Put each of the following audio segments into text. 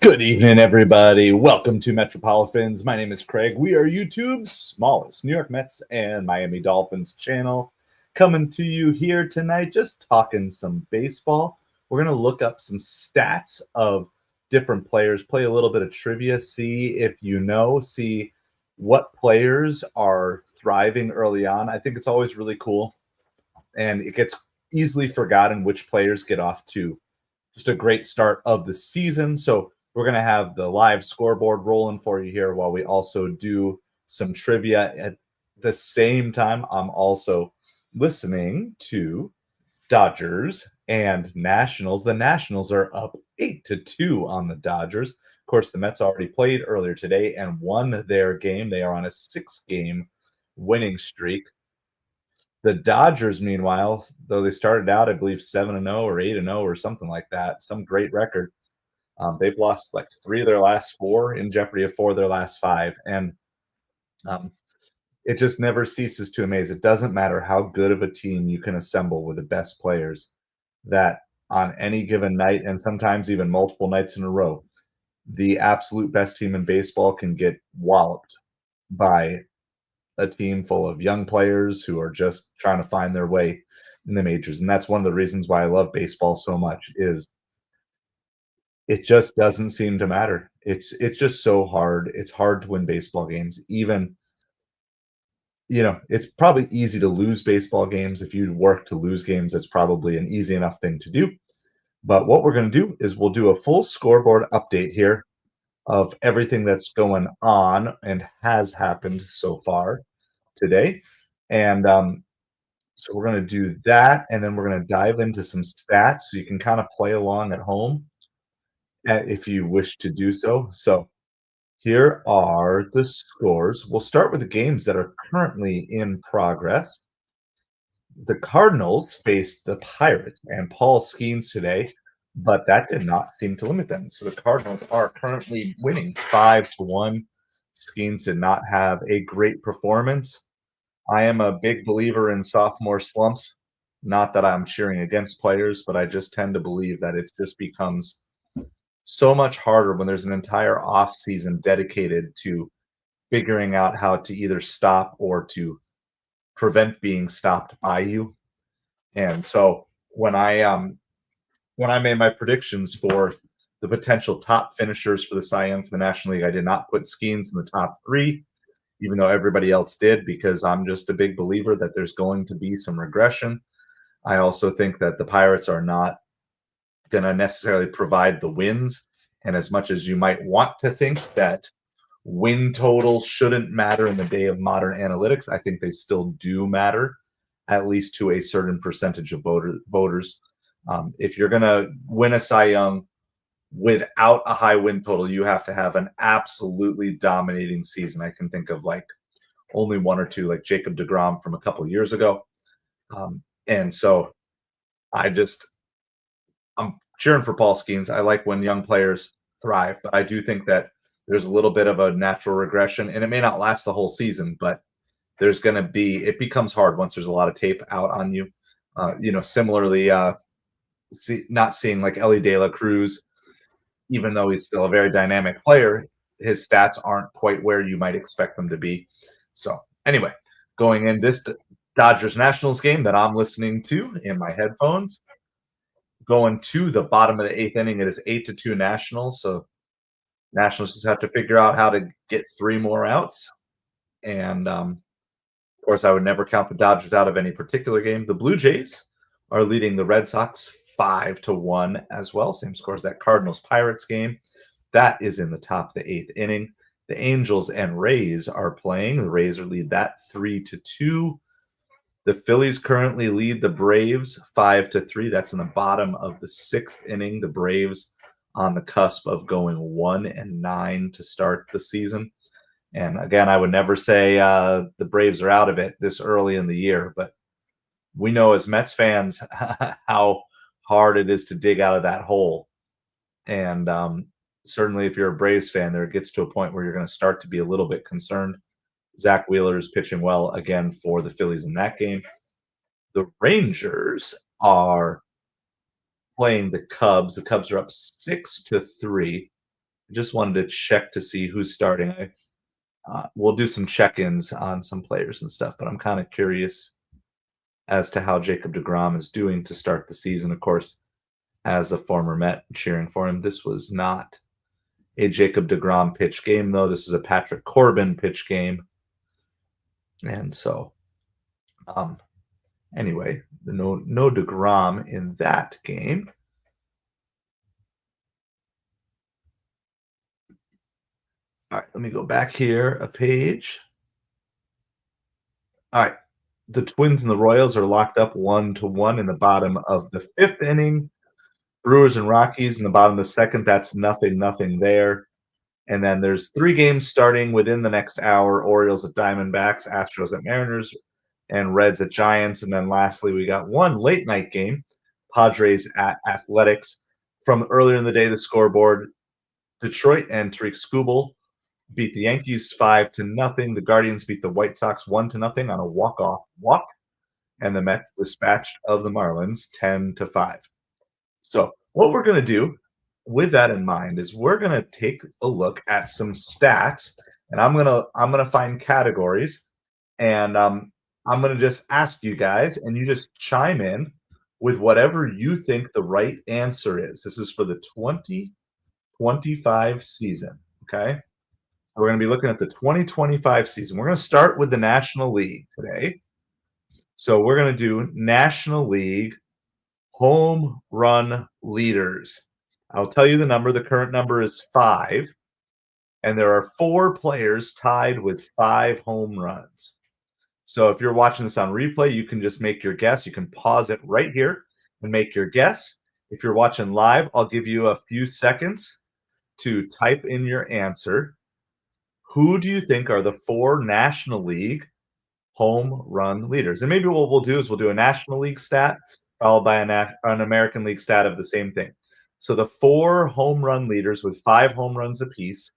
Good evening, everybody. Welcome to MetropoliFins. My name is Craig. We are YouTube's smallest New York Mets and Miami Dolphins channel. Coming to you here tonight, just talking some baseball. We're going to look up some stats of different players, play a little bit of trivia, see if you know, see what players are thriving early on. I think it's always really cool, and it gets easily forgotten which players get off to just a great start of the season. So we're going to have the live scoreboard rolling for you here while we also do some trivia. At the same time, I'm also listening to Dodgers and Nationals. The Nationals are up 8-2 on the Dodgers. Of course, the Mets already played earlier today and won their game. They are on a 6-game winning streak. The Dodgers, meanwhile, though they started out, I believe, 7-0 or 8-0 or something like that, some great record. They've lost like 3 of their last 4, in jeopardy of 4 of their last 5. And it just never ceases to amaze. It doesn't matter how good of a team you can assemble with the best players, that on any given night, and sometimes even multiple nights in a row, the absolute best team in baseball can get walloped by a team full of young players who are just trying to find their way in the majors. And that's one of the reasons why I love baseball so much, is it just doesn't seem to matter. It's just so hard. It's hard to win baseball games. Even, it's probably easy to lose baseball games. If you work to lose games, that's probably an easy enough thing to do. But what we're going to do is we'll do a full scoreboard update here of everything that's going on and has happened so far today. And so we're going to do that, and then we're going to dive into some stats so you can kind of play along at home if you wish to do so. So here are the scores. We'll start with the games that are currently in progress. The Cardinals faced the Pirates and Paul Skeens today, but that did not seem to limit them. So the Cardinals are currently winning 5-1. Skeens did not have a great performance. I am a big believer in sophomore slumps. Not that I'm cheering against players, but I just tend to believe that it just becomes so much harder when there's an entire off season dedicated to figuring out how to either stop or to prevent being stopped by you. And so when I made my predictions for the potential top finishers for the Cy Young for the National League, I did not put Skeens in the top 3, even though everybody else did, because I'm just a big believer that there's going to be some regression. I also think that the Pirates are not going to necessarily provide the wins. And as much as you might want to think that win totals shouldn't matter in the day of modern analytics, I think they still do matter, at least to a certain percentage of voters. If you're going to win a Cy Young without a high win total, you have to have an absolutely dominating season. I can think of like only 1 or 2, like Jacob deGrom from a couple of years ago. And so I'm cheering for Paul Skeens. I like when young players thrive, but I do think that there's a little bit of a natural regression, and it may not last the whole season, but it becomes hard once there's a lot of tape out on you. Similarly, not seeing like Ellie De La Cruz, even though he's still a very dynamic player, his stats aren't quite where you might expect them to be. So anyway, going in this Dodgers Nationals game that I'm listening to in my headphones, going to the bottom of the 8th inning, it is 8-2 Nationals. So Nationals just have to figure out how to get 3 more outs. And of course, I would never count the Dodgers out of any particular game. The Blue Jays are leading the Red Sox 5-1 as well. Same score as that Cardinals Pirates game. That is in the top of the 8th inning. The Angels and Rays are playing. The Rays are lead that 3-2. The Phillies currently lead the Braves 5-3. That's in the bottom of the 6th inning. The Braves on the cusp of going 1-9 to start the season. And again, I would never say the Braves are out of it this early in the year, but we know as Mets fans how hard it is to dig out of that hole. And certainly if you're a Braves fan, there gets to a point where you're going to start to be a little bit concerned. Zach Wheeler is pitching well again for the Phillies in that game. The Rangers are playing the Cubs. The Cubs are up 6-3. Just wanted to check to see who's starting. We'll do some check-ins on some players and stuff, but I'm kind of curious as to how Jacob deGrom is doing to start the season. Of course, as a former Met cheering for him, this was not a Jacob deGrom pitch game, though. This is a Patrick Corbin pitch game. And so, anyway, no deGrom in that game. All right, let me go back here a page. All right, the Twins and the Royals are locked up 1-1 in the bottom of the 5th inning. Brewers and Rockies in the bottom of the 2nd. That's nothing there. And then there's 3 games starting within the next hour. Orioles at Diamondbacks, Astros at Mariners, and Reds at Giants. And then lastly, we got one late night game, Padres at Athletics. From earlier in the day, the scoreboard, Detroit and Tariq Skubal beat the Yankees 5-0. The Guardians beat the White Sox 1-0 on a walk. And the Mets dispatched of the Marlins 10-5. So what we're going to do with that in mind is we're going to take a look at some stats, and I'm going to find categories, and I'm going to just ask you guys, and you just chime in with whatever you think the right answer is. This is for the 2025 season, okay? We're going to be looking at the 2025 season. We're going to start with the National League today. So we're going to do National League home run leaders. I'll tell you the number. The current number is 5, and there are 4 players tied with 5 home runs. So if you're watching this on replay, you can just make your guess. You can pause it right here and make your guess. If you're watching live, I'll give you a few seconds to type in your answer. Who do you think are the 4 National League home run leaders? And maybe what we'll do is we'll do a National League stat followed by an American League stat of the same thing. So the 4 home run leaders with 5 home runs apiece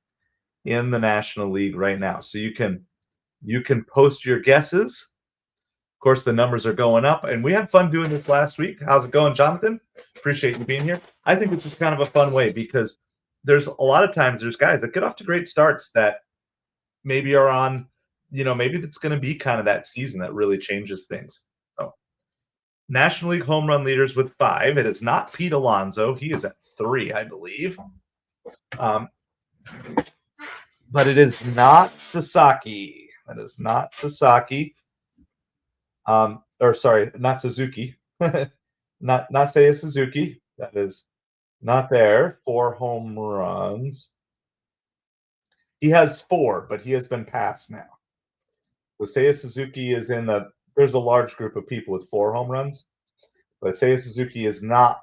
in the National League right now. So you can post your guesses. Of course, the numbers are going up, and we had fun doing this last week. How's it going, Jonathan? Appreciate you being here. I think it's just kind of a fun way because there's a lot of times there's guys that get off to great starts that maybe are on, maybe that's going to be kind of that season that really changes things. So National League home run leaders with 5. It is not Pete Alonso. He is at 3, I believe. But it is not Sasaki. That is not Sasaki. Not Suzuki. not Seiya Suzuki. That is not there. 4 home runs. He has 4, but he has been passed now. So Seiya Suzuki is there's a large group of people with 4 home runs, but Seiya Suzuki is not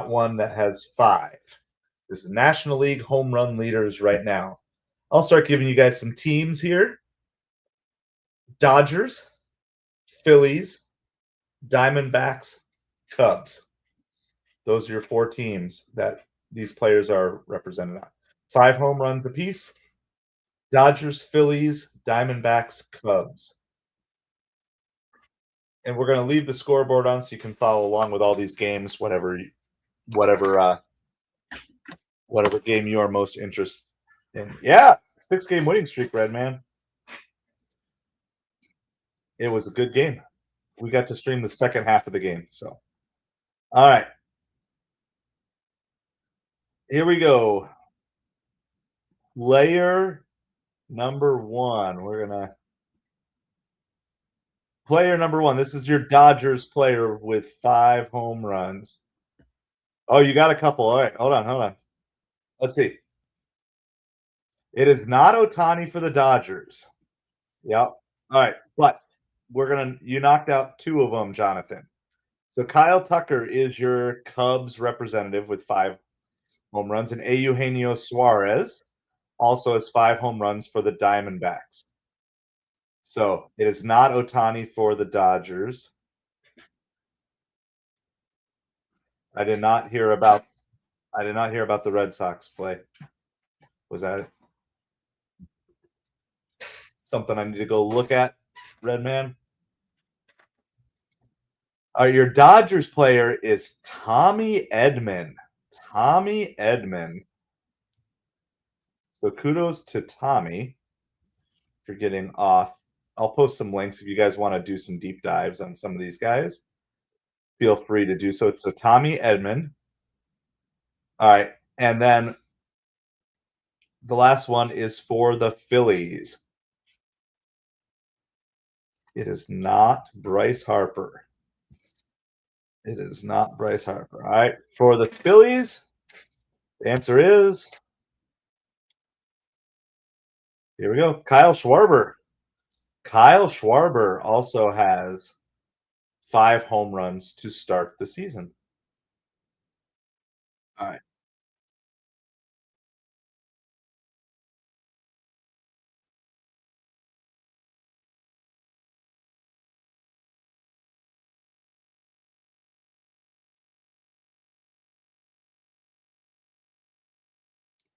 one that has 5. This is National League home run leaders right now. I'll start giving you guys some teams here. Dodgers, Phillies, Diamondbacks, Cubs. Those are your 4 teams that these players are represented on. 5 home runs apiece. Dodgers, Phillies, Diamondbacks, Cubs. And we're going to leave the scoreboard on so you can follow along with all these games, whatever game you are most interested in. Yeah, 6-game winning streak, Red Man. It was a good game. We got to stream the second half of the game. So, all right. Here we go. Player number 1. Player number 1. This is your Dodgers player with 5 home runs. Oh, you got a couple. All right. Hold on. Let's see. It is not Ohtani for the Dodgers. Yep. All right. But you knocked out 2 of them, Jonathan. So Kyle Tucker is your Cubs representative with 5 home runs, and Eugenio Suarez also has 5 home runs for the Diamondbacks. So it is not Ohtani for the Dodgers. I did not hear about the Red Sox play. Was that something I need to go look at, Redman? Your Dodgers player is Tommy Edman. Tommy Edman So kudos to Tommy for getting off. I'll post some links if you guys want to do some deep dives on some of these guys. Feel free to do so. So Tommy Edmond. All right. And then the last one is for the Phillies. It is not Bryce Harper. It is not Bryce Harper. All right. For the Phillies, the answer is here we go. Kyle Schwarber. Kyle Schwarber also has 5 home runs to start the season. All right.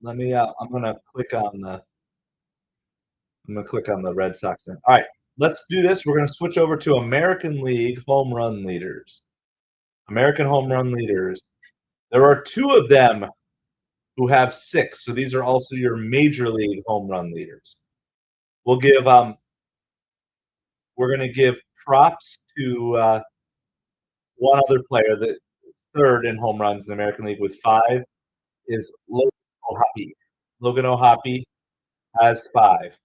Let me I'm gonna click on the Red Sox then. All right, let's do this. We're gonna switch over to American League home run leaders. American home run leaders. There are 2 of them who have 6, so these are also your major league home run leaders. We'll give we're gonna give props to one other player, the third in home runs in the American League with 5 is Logan O'Hoppe. Logan O'Hoppe has 5.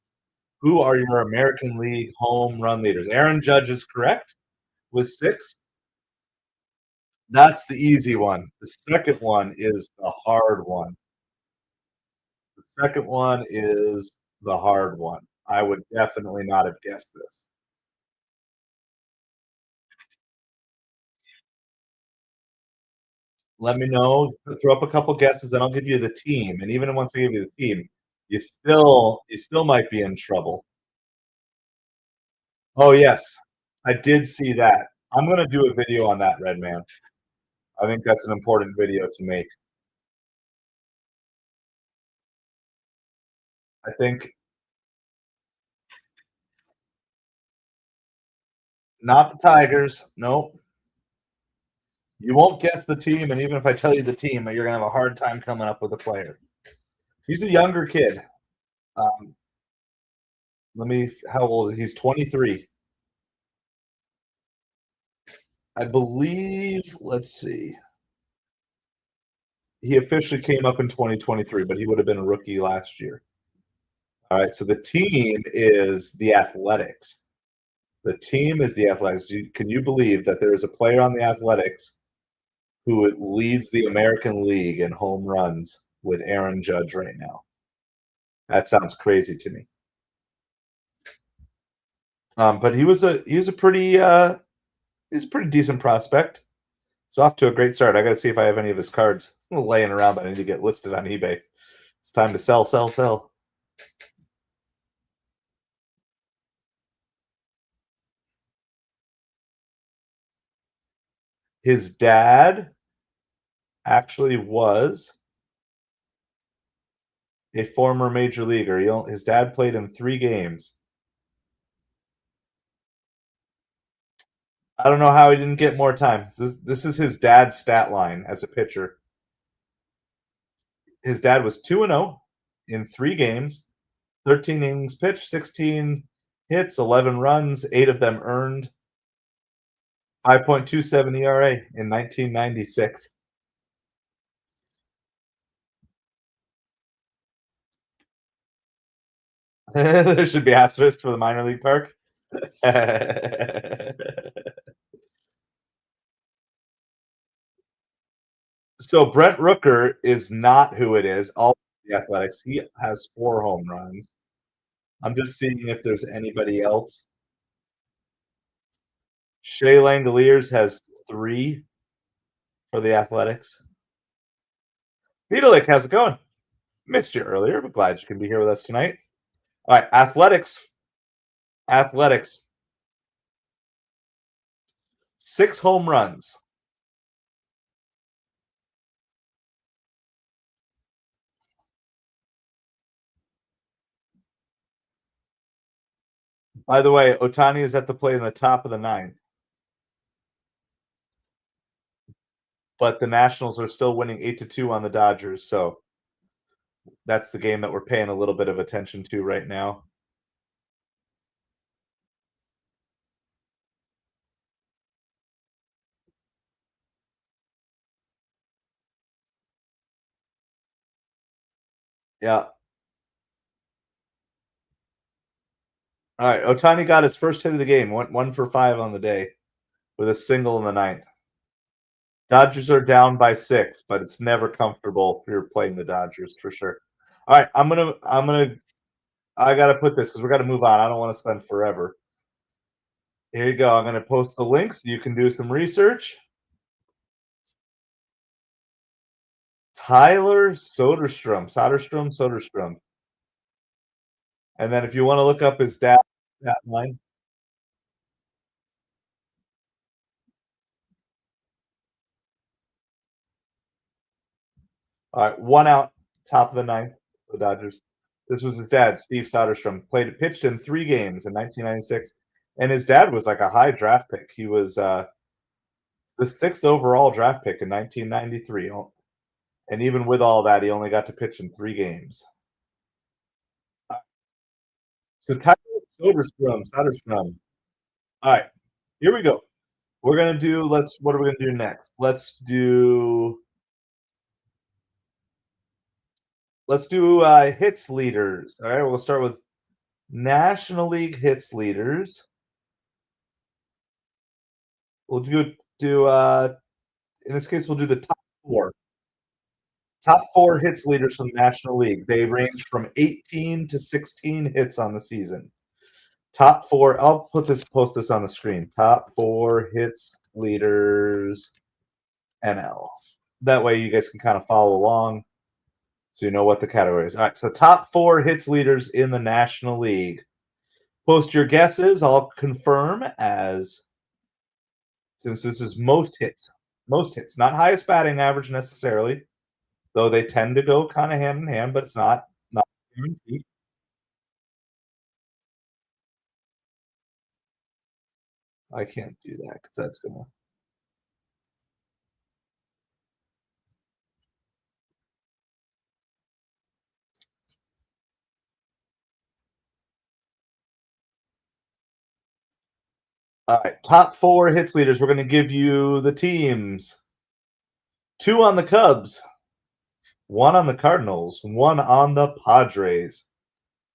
Who are your American League home run leaders? Aaron Judge is correct with 6. That's the easy one. The second one is the hard one. The second one is the hard one. I would definitely not have guessed this. Let me know. Throw up a couple guesses, then I'll give you the team. And even once I give you the team, you still might be in trouble. Oh yes, I did see that. I'm gonna do a video on that, Red Man. I think that's an important video to make. I think not the Tigers. Nope. You won't guess the team, and even if I tell you the team, you're gonna have a hard time coming up with a player. He's a younger kid. Um, how old? He's 23. I believe. Let's see. He officially came up in 2023, but he would have been a rookie last year. All right. So the team is the Athletics. The team is the Athletics. Can you believe that there is a player on the Athletics who leads the American League in home runs with Aaron Judge right now? That sounds crazy to me. But he's a pretty decent prospect. It's off to a great start. I got to see if I have any of his cards laying around that I need to get listed on eBay. It's time to sell, sell, sell. His dad actually was a former major leaguer. His dad played in 3 games. I don't know how he didn't get more time. This is his dad's stat line as a pitcher. His dad was 2-0 in 3 games, 13 innings pitched, 16 hits, 11 runs, 8 of them earned, 5.27 ERA in 1996. There should be asterisks for the minor league park. So Brent Rooker is not who it is. All the Athletics. He has 4 home runs. I'm just seeing if there's anybody else. Shea Langoliers has 3 for the Athletics. Vitalik, how's it going? Missed you earlier, but glad you can be here with us tonight. All right, Athletics. 6 home runs. By the way, Otani is at the plate in the top of the 9th. But the Nationals are still winning 8-2 on the Dodgers, so That's the game that we're paying a little bit of attention to right now. Yeah. All right. Otani got his first hit of the game. Went 1 for 5 on the day with a single in the ninth. Dodgers are down by 6, but it's never comfortable if you're playing the Dodgers for sure. All right, I gotta put this because we're gonna move on. I don't want to spend forever. Here you go. I'm gonna post the link so you can do some research. Tyler Soderstrom. And then if you want to look up his dad line. All right, 1 out, top of the ninth for the Dodgers. This was his dad, Steve Soderstrom. Pitched in 3 games in 1996, and his dad was like a high draft pick. He was the 6th overall draft pick in 1993, and even with all that, he only got to pitch in 3 games. So Tyler Soderstrom. All right, here we go. We're gonna do. What are we gonna do next? Let's do hits leaders. All right, we'll start with National League hits leaders. We'll do in this case we'll do the top 4. Top 4 hits leaders from the National League. They range from 18 to 16 hits on the season. Top 4. I'll post this on the screen. Top 4 hits leaders NL. That way you guys can kind of follow along so you know what the category is. All right, so top 4 hits leaders in the National League. Post your guesses. I'll confirm since this is most hits, not highest batting average necessarily, though they tend to go kind of hand in hand, but it's not guaranteed. I can't do that because that's gonna. All right, top 4 hits leaders. We're going to give you the teams. 2 on the Cubs, 1 on the Cardinals, 1 on the Padres.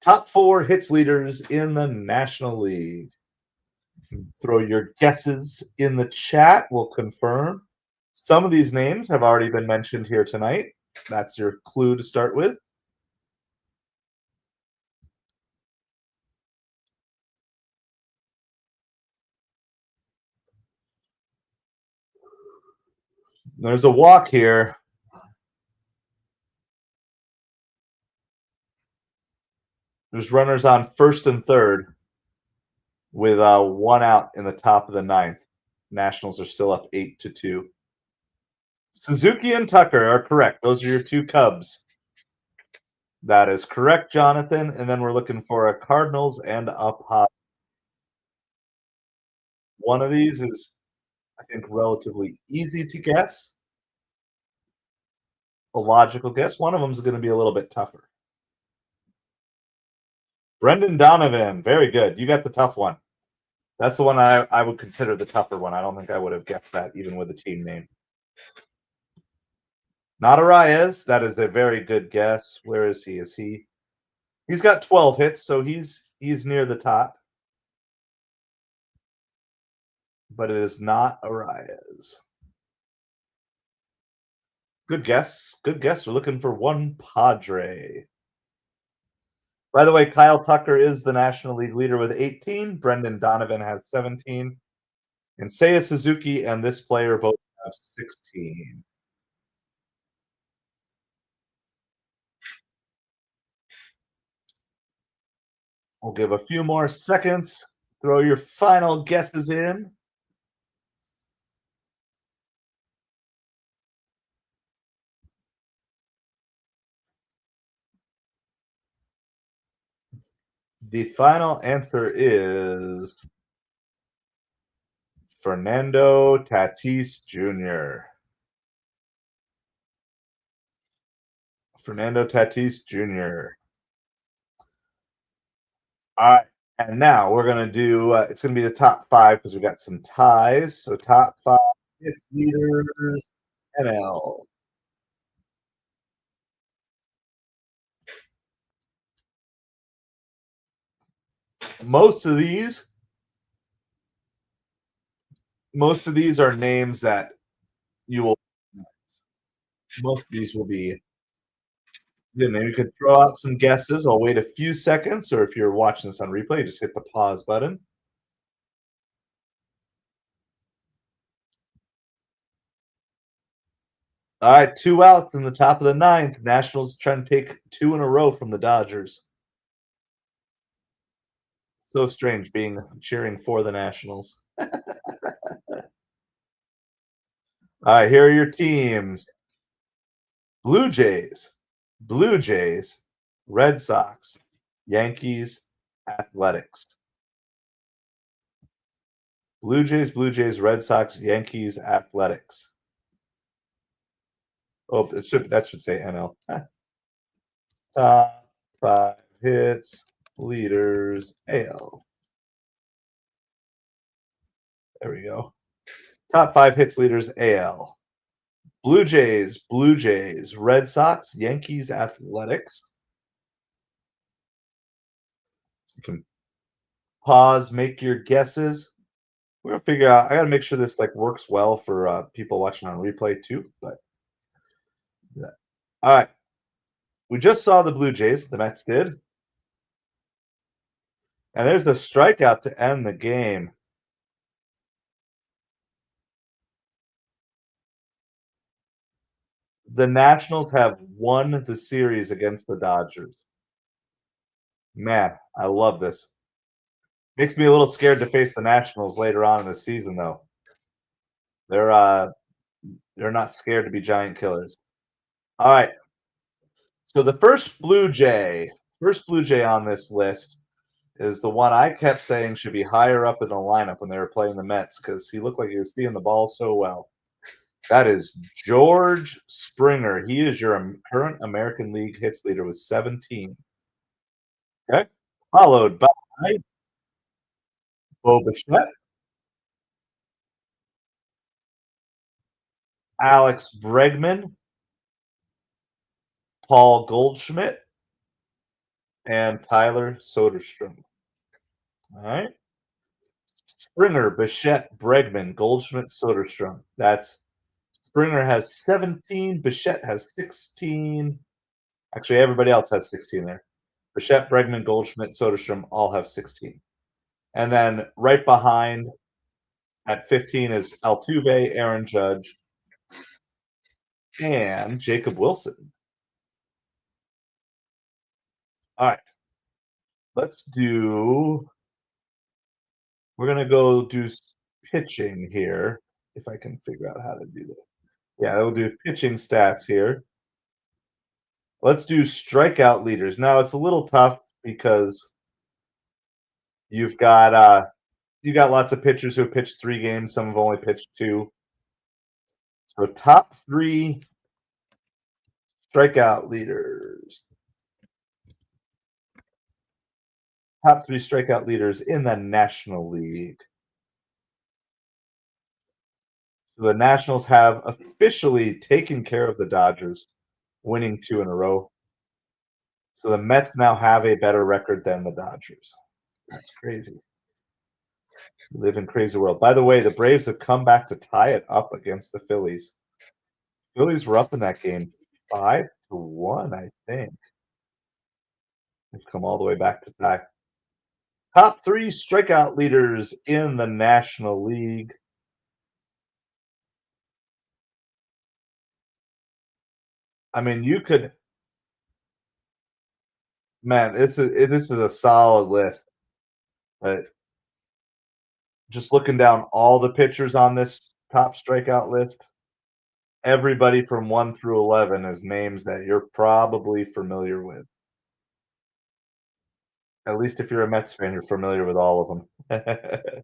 Top 4 hits leaders in the National League. Throw your guesses in the chat. We'll confirm. Some of these names have already been mentioned here tonight. That's your clue to start with. There's a walk here. There's runners on first and third with 1 out in the top of the ninth. Nationals are still up 8-2. Suzuki and Tucker are correct. Those are your 2 Cubs. That is correct, Jonathan. And then we're looking for a Cardinals and a Padres. One of these is, I think, relatively easy to guess. A logical guess. One of them is going to be a little bit tougher. Brendan Donovan. Very good. You got the tough one. That's the one I would consider the tougher one. I don't think I would have guessed that even with the team name. Not Arias. That is a very good guess. Where is he? He's got 12 hits, so he's near the top. But it is not Arias. Good guess. Good guess. We're looking for one Padre. By the way, Kyle Tucker is the National League leader with 18. Brendan Donovan has 17. And Seiya Suzuki and this player both have 16. We'll give a few more seconds. Throw your final guesses in. The final answer is Fernando Tatis Jr. Fernando Tatis Jr. All right. And now we're going to do, it's going to be the top five because we got some ties. So top five hits leaders, NL. Most of these, most of these are names that you will, most of these will be, you know, you could throw out some guesses. I'll wait a few seconds, or if you're watching this on replay, just hit the pause button. All right, 2 outs in the top of the ninth. Nationals trying to take 2 in a row from the Dodgers. So strange being cheering for the Nationals. All right, here are your teams. Blue Jays, Red Sox, Yankees, Athletics. Blue Jays, Red Sox, Yankees, Athletics. Oh, that should say NL. Top five hits, leaders, AL. There we go. Top five hits, leaders, AL. Blue Jays, Red Sox, Yankees, Athletics. You can pause, make your guesses. We're gonna figure out. I gotta make sure this like works well for people watching on replay too. But yeah. All right, we just saw the Blue Jays. The Mets did, and there's a strikeout to end the game. The Nationals have won the series against the Dodgers. Man, I love this. Makes me a little scared to face the Nationals later on in the season, though. They're uh, they're not scared to be giant killers. All right. So the first Blue Jay on this list is the one I kept saying should be higher up in the lineup when they were playing the Mets because he looked like he was seeing the ball so well. That is George Springer. He is your current American League hits leader with 17. Okay. Followed by Bo Bichette, Alex Bregman, Paul Goldschmidt, and Tyler Soderstrom. All right. Springer, Bichette, Bregman, Goldschmidt, Soderstrom. That's Springer has 17. Bichette has 16. Actually, everybody else has 16 there. Bichette, Bregman, Goldschmidt, Soderstrom all have 16. And then right behind at 15 is Altuve, Aaron Judge, and Jacob Wilson. All right. Let's do. We're going to go do pitching here, if I can figure out how to do this. Yeah, we'll do pitching stats here. Let's do strikeout leaders. Now it's a little tough because you've got you got lots of pitchers who have pitched 3 games. Some have only pitched 2. So top 3 strikeout leaders. Top 3 strikeout leaders in the National League. So the Nationals have officially taken care of the Dodgers, winning 2 in a row. So the Mets now have a better record than the Dodgers. That's crazy. We live in crazy world. By the way, the Braves have come back to tie it up against the Phillies. Phillies were up in that game 5-1, I think. They've come all the way back to tie. Top 3 strikeout leaders in the National League. I mean, you could, man. This is a solid list. But just looking down all the pitchers on this top strikeout list, everybody from 1 through 11 is names that you're probably familiar with. At least if you're a Mets fan, you're familiar with all of them.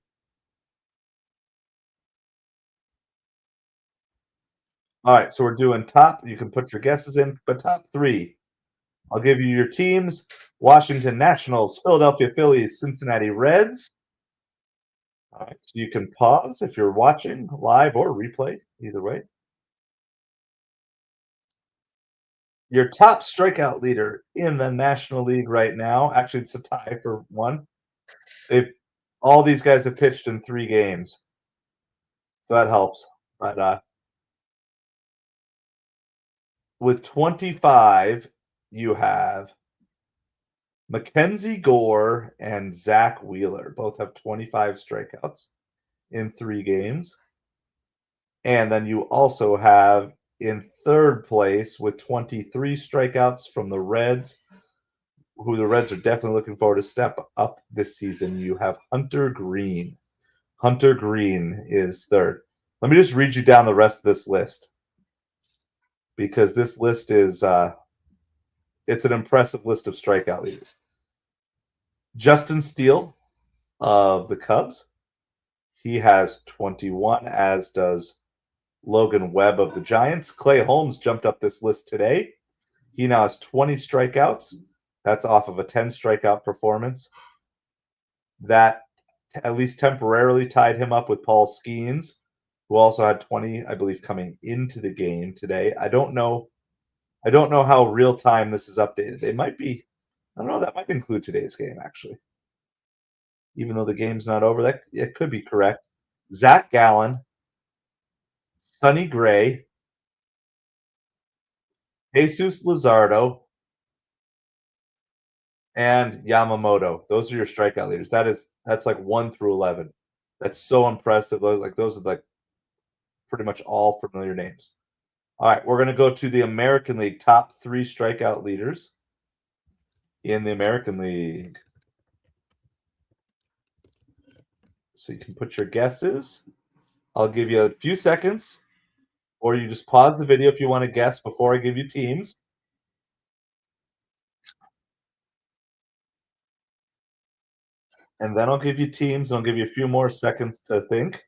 All right, so we're doing top. You can put your guesses in, but top three. I'll give you your teams: Washington Nationals, Philadelphia Phillies, Cincinnati Reds. All right, so you can pause if you're watching live or replay, either way. Your top strikeout leader in the National League right now, actually, it's a tie for one. They've all these guys have pitched in 3 games, so that helps. But, with 25, you have Mackenzie Gore and Zach Wheeler. Both have 25 strikeouts in 3 games. And then you also have in 3rd place with 23 strikeouts from the Reds, who the Reds are definitely looking forward to step up this season. You have Hunter Green. Hunter Green is 3rd. Let me just read you down the rest of this list because this list is it's an impressive list of strikeout leaders. Justin Steele of the Cubs. He has 21, as does Logan Webb of the Giants. Clay Holmes jumped up this list today. He now has 20 strikeouts. That's off of a 10 strikeout performance. That at least temporarily tied him up with Paul Skeens, who also had 20, I believe, coming into the game today. I don't know how real time this is updated. They might be, I don't know, that might include today's game, actually. Even though the game's not over, that it could be correct. Zach Gallen, Sonny Gray, Jesus Luzardo, and Yamamoto. Those are your strikeout leaders. That's like 1 through 11. That's so impressive. Those are like pretty much all familiar names. All right, we're gonna go to the American League top 3 strikeout leaders in the American League. So you can put your guesses. I'll give you a few seconds, or you just pause the video if you want to guess before I give you teams. And then I'll give you teams. I'll give you a few more seconds to think.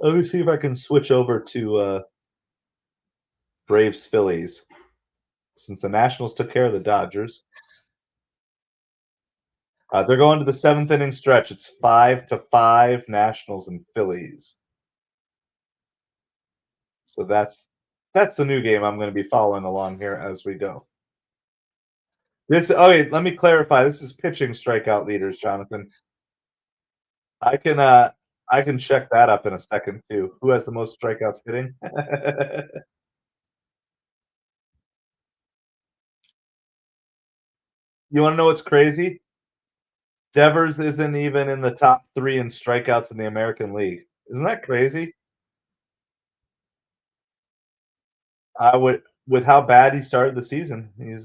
Let me see if I can switch over to Braves Phillies since the Nationals took care of the Dodgers. They're going to the 7th inning stretch. It's 5-5 Nationals and Phillies. So that's the new game I'm going to be following along here as we go. Okay, let me clarify. This is pitching strikeout leaders, Jonathan. I can I can check that up in a second too. Who has the most strikeouts hitting? You want to know what's crazy? Devers isn't even in the top 3 in strikeouts in the American League. Isn't that crazy? I would with how bad he started the season. He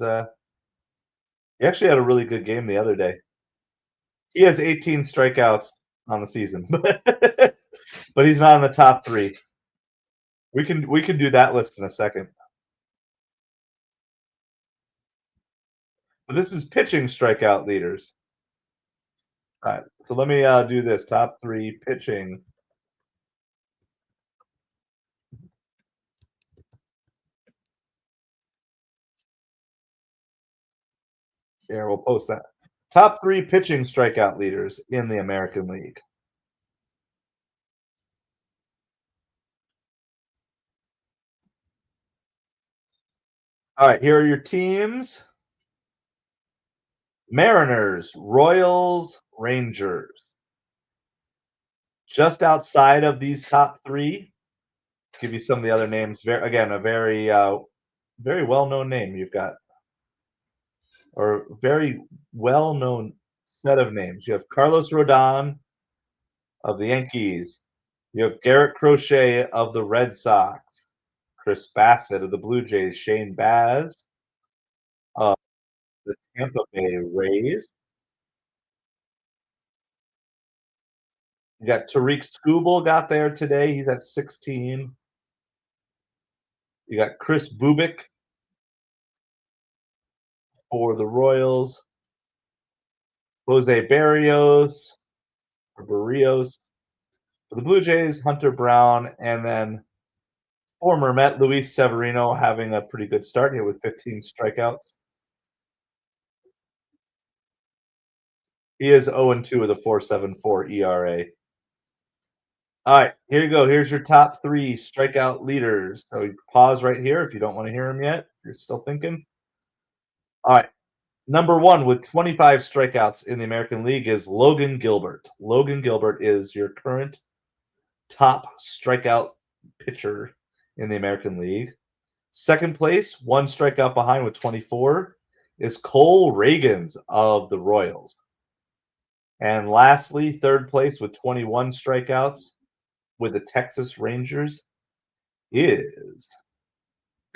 actually had a really good game the other day. He has 18 strikeouts on the season, but he's not in the top 3. We can do that list in a second. But this is pitching strikeout leaders. All right, so let me do this. Top 3 pitching. Here, we'll post that. Top 3 pitching strikeout leaders in the American League. All right, here are your teams. Mariners, Royals, Rangers. Just outside of these top 3, give you some of the other names. Again, a very well-known name you've got, or very well-known set of names. You have Carlos Rodon of the Yankees. You have Garrett Crochet of the Red Sox. Chris Bassett of the Blue Jays. Shane Baz of the Tampa Bay Rays. You got Tariq Skubal got there today. He's at 16. You got Chris Bubik for the Royals. Jose Barrios for Barrios. For the Blue Jays, Hunter Brown, and then former Met Luis Severino having a pretty good start here with 15 strikeouts. He is 0-2 with a 4.74 ERA. All right, here you go. Here's your top 3 strikeout leaders. So you pause right here if you don't want to hear them yet. You're still thinking. All right. Number 1 with 25 strikeouts in the American League is Logan Gilbert. Logan Gilbert is your current top strikeout pitcher in the American League. Second place, 1 strikeout behind with 24, is Cole Reagans of the Royals. And lastly, third place with 21 strikeouts with the Texas Rangers is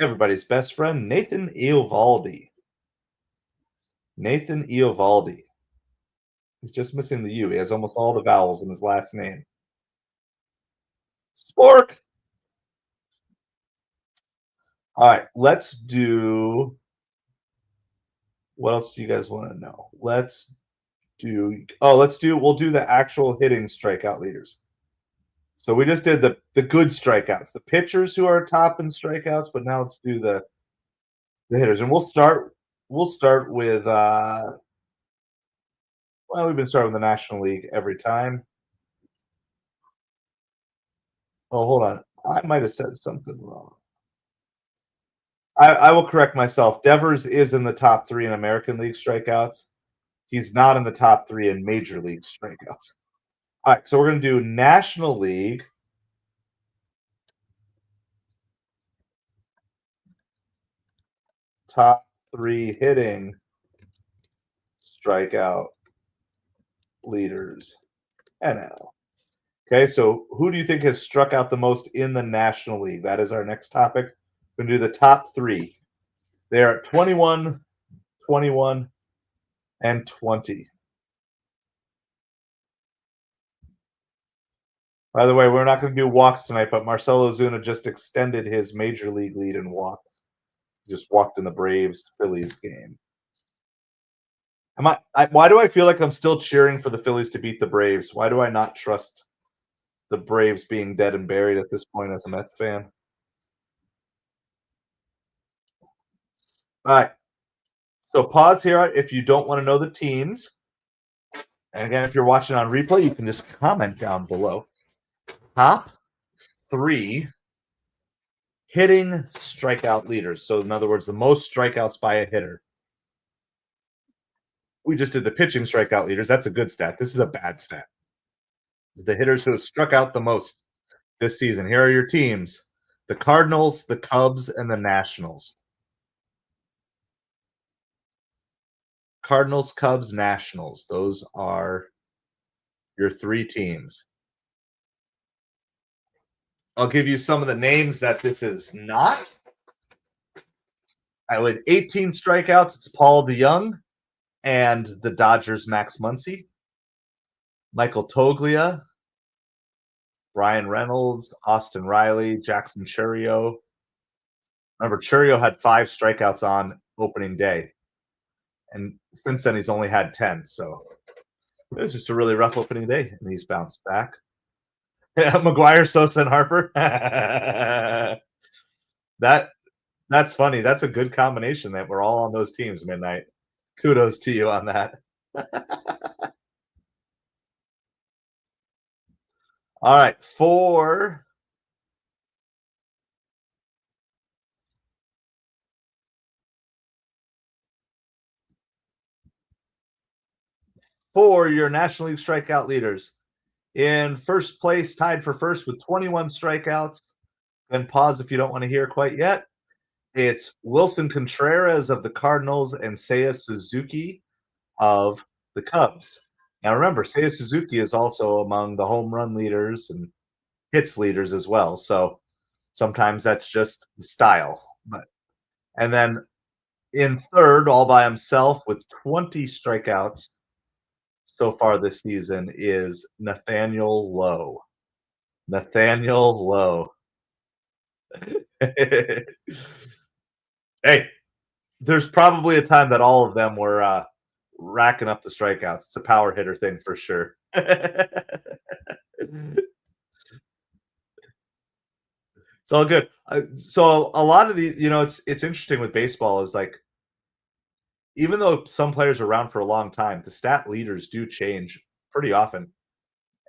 everybody's best friend, Nathan Eovaldi. Nathan Eovaldi. He's just missing the U. He has almost all the vowels in his last name. Spork. All right, let's do. What else do you guys want to know? We'll do the actual hitting strikeout leaders. So we just did the good strikeouts, the pitchers who are top in strikeouts, but now let's do the hitters. And we'll start with we've been starting with the National League every time. Oh, hold on. I might have said something wrong. I will correct myself. Devers is in the top 3 in American League strikeouts. He's not in the top 3 in Major League strikeouts. All right, so we're going to do National League. Top 3 hitting strikeout leaders, NL. Okay, so who do you think has struck out the most in the National League? That is our next topic. We're going to do the top 3. They are at 21, 21, and 20. By the way, we're not going to do walks tonight, but Marcell Ozuna just extended his Major League lead in walks. He just walked in the Braves-Phillies game. Why do I feel like I'm still cheering for the Phillies to beat the Braves? Why do I not trust the Braves being dead and buried at this point as a Mets fan? All right. So pause here if you don't want to know the teams. And again, if you're watching on replay, you can just comment down below. Top 3 hitting strikeout leaders. So in other words, the most strikeouts by a hitter. We just did the pitching strikeout leaders. That's a good stat. This is a bad stat. The hitters who have struck out the most this season. Here are your teams: the Cardinals, the Cubs, and the Nationals. Cardinals, Cubs, Nationals. Those are your 3 teams. I'll give you some of the names that this is not. With 18 strikeouts, it's Paul DeYoung and the Dodgers' Max Muncy. Michael Toglia, Brian Reynolds, Austin Riley, Jackson Chourio. Remember, Chourio had 5 strikeouts on opening day. And since then, he's only had 10. So it was just a really rough opening day, and he's bounced back. McGuire, Sosa, and Harper. That's funny. That's a good combination that we're all on those teams midnight. Kudos to you on that. All right, for your National League strikeout leaders. In first place, tied for first with 21 strikeouts. Then pause if you don't want to hear quite yet. It's Wilson Contreras of the Cardinals and Seiya Suzuki of the Cubs. Now remember, Seiya Suzuki is also among the home run leaders and hits leaders as well. So sometimes that's just the style. And then in third, all by himself with 20 strikeouts so far this season, is Nathaniel Lowe. Nathaniel Lowe. Hey, there's probably a time that all of them were racking up the strikeouts. It's a power hitter thing for sure. It's all good. So a lot of the, it's interesting with baseball is like even though some players are around for a long time, the stat leaders do change pretty often.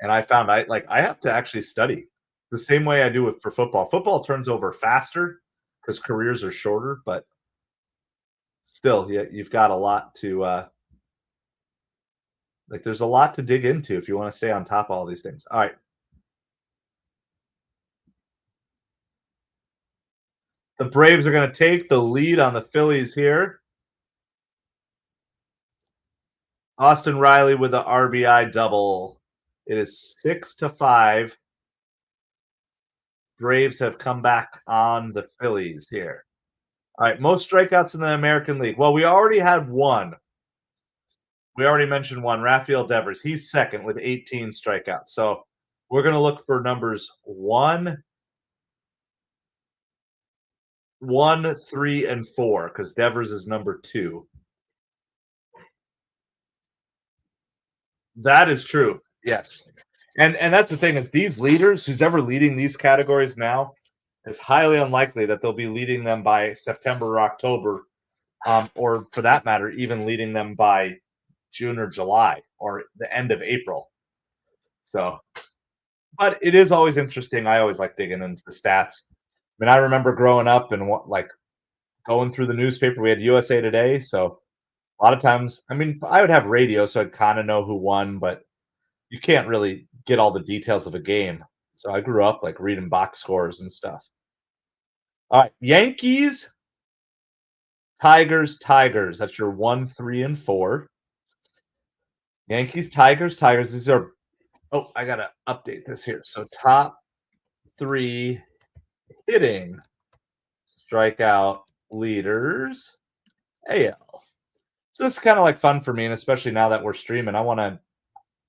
And I found I have to actually study the same way I do with for football. Football turns over faster because careers are shorter, but still, yeah, you've got a lot to like. There's a lot to dig into if you want to stay on top of all these things. All right, the Braves are going to take the lead on the Phillies here. Austin Riley with the RBI double. It is 6-5. Braves have come back on the Phillies here. All right, most strikeouts in the American League. Well, we already had one. We already mentioned one, Rafael Devers. He's second with 18 strikeouts. So we're going to look for numbers 1, 3, and 4 because Devers is number 2. That is true. Yes. And that's the thing is these leaders, who's ever leading these categories now, it's highly unlikely that they'll be leading them by September or October, or for that matter, even leading them by June or July or the end of April. So, but it is always interesting. I always like digging into the stats. I mean, I remember growing up and like going through the newspaper. We had USA Today, so a lot of times, I mean, I would have radio, so I'd kind of know who won, but you can't really get all the details of a game. So I grew up like reading box scores and stuff. All right, Yankees, Tigers, Tigers. That's your 1, 3, and 4. Yankees, Tigers, Tigers. These are. Oh, I gotta update this here. So top 3 hitting strikeout leaders. AL. So this is kind of like fun for me, and especially now that we're streaming, I want to.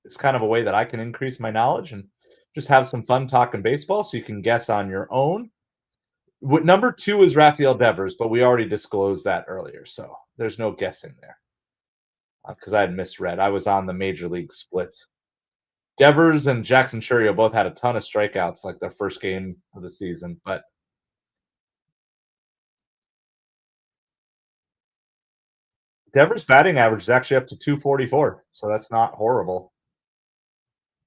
It's kind of a way that I can increase my knowledge and just have some fun talking baseball, so you can guess on your own. Number 2 is Rafael Devers, but we already disclosed that earlier, so there's no guessing there because I had misread. I was on the major league splits. Devers and Jackson Churio both had a ton of strikeouts, like their first game of the season, but Devers' batting average is actually up to 244, so that's not horrible.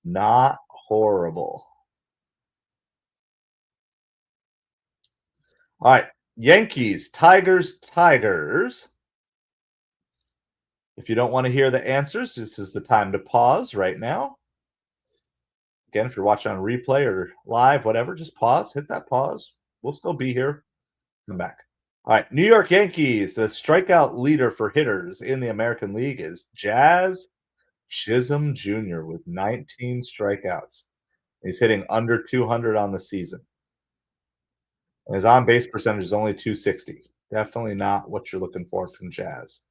Not horrible. All right, Yankees, Tigers, Tigers. If you don't want to hear the answers, this is the time to pause right now. Again, if you're watching on replay or live, whatever, just pause, hit that pause. We'll still be here. Come back. All right, New York Yankees. The strikeout leader for hitters in the American League is Jazz Chisholm Jr. with 19 strikeouts. He's hitting under 200 on the season. And his on base percentage is only 260. Definitely not what you're looking for from Jazz.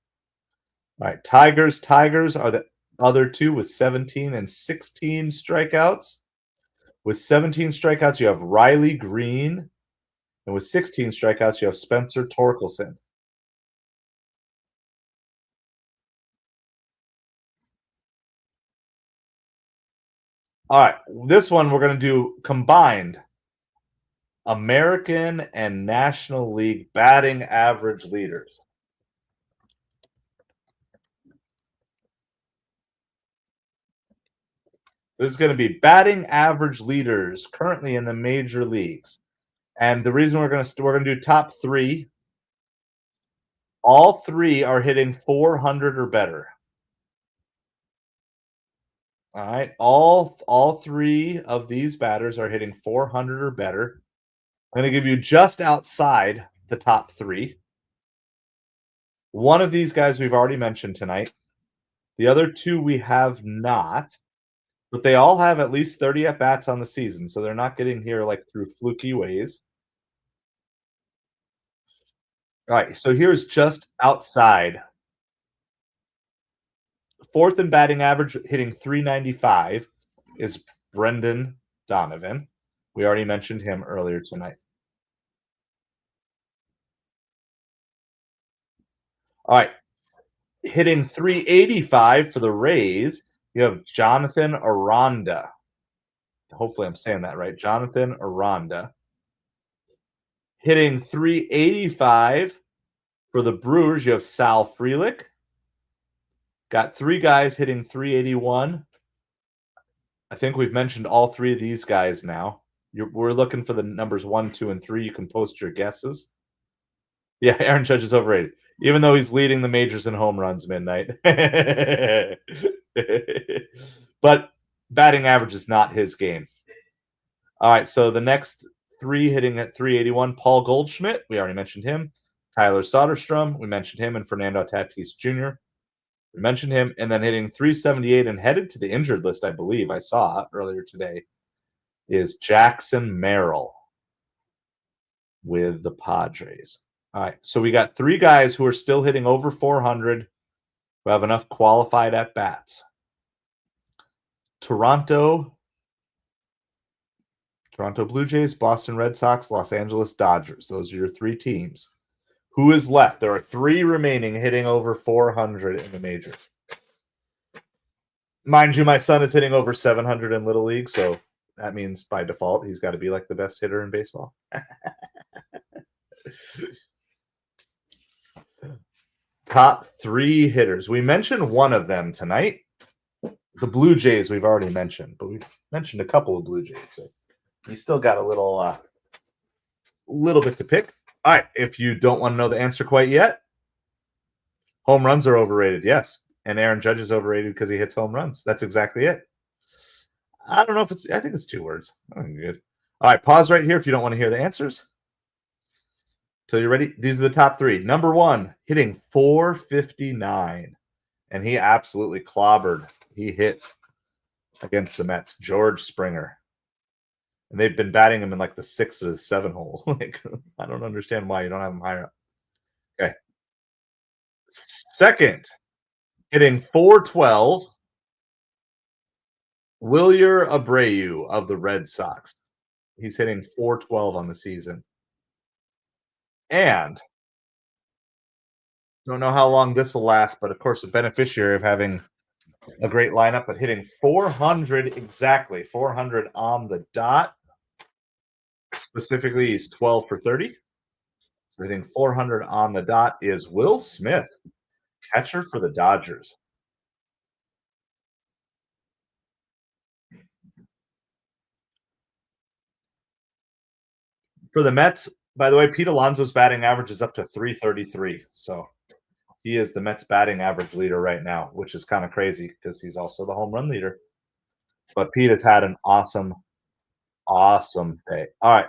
All right, Tigers. Tigers are the other two with 17 and 16 strikeouts. With 17 strikeouts, you have Riley Green. And with 16 strikeouts, you have Spencer Torkelson. All right, this one we're going to do combined American and National League batting average leaders. This is going to be batting average leaders currently in the major leagues. And the reason we're going to do top 3, all 3 are hitting 400 or better. All right, all 3 of these batters are hitting 400 or better. I'm going to give you just outside the top 3. One of these guys we've already mentioned tonight. The other 2 we have not, but they all have at least 30 at-bats on the season, so they're not getting here like through fluky ways. All right, so here's just outside. 4th in batting average, hitting 395, is Brendan Donovan. We already mentioned him earlier tonight. All right. Hitting 385 for the Rays, you have Jonathan Aranda. Hopefully, I'm saying that right. Jonathan Aranda. Hitting 385 for the Brewers, you have Sal Frelick. Got three guys hitting 381. I think we've mentioned all three of these guys now. We're looking for the numbers 1, 2, and 3. You can post your guesses. Yeah, Aaron Judge is overrated, even though he's leading the majors in home runs midnight. But batting average is not his game. All right, so the next three hitting at 381, Paul Goldschmidt, we already mentioned him. Tyler Soderstrom, we mentioned him, and Fernando Tatis Jr. We mentioned him, and then hitting 378 and headed to the injured list, I believe I saw earlier today, is Jackson Merrill with the Padres. All right, so we got three guys who are still hitting over 400 who have enough qualified at bats. Toronto Blue Jays, Boston Red Sox, Los Angeles Dodgers. Those are your three teams. Who is left? There are three remaining hitting over 400 in the majors. Mind you, my son is hitting over 700 in Little League, so that means by default he's got to be like the best hitter in baseball. Top three hitters. We mentioned one of them tonight. The Blue Jays we've already mentioned, but we've mentioned a couple of Blue Jays. So you still got a little bit to pick. All right, if you don't want to know the answer quite yet, home runs are overrated, yes. And Aaron Judge is overrated because he hits home runs. That's exactly it. I don't know if I think it's two words. I think good. All right, pause right here if you don't want to hear the answers. Till you're ready. These are the top three. Number one, hitting 459. And he absolutely clobbered. He hit against the Mets, George Springer. And they've been batting him in like the 6 or the 7 hole. Like, I don't understand why you don't have him higher up. Okay. Second, hitting 412, Wilyer Abreu of the Red Sox. He's hitting 412 on the season. And don't know how long this will last, but of course, a beneficiary of having a great lineup, but hitting 400 exactly, 400 on the dot. Specifically, he's 12 for 30. So hitting 400 on the dot is Will Smith, catcher for the Dodgers. For the Mets, by the way, Pete Alonso's batting average is up to 333. So he is the Mets batting average leader right now, which is kind of crazy because he's also the home run leader. But Pete has had an awesome day. All right.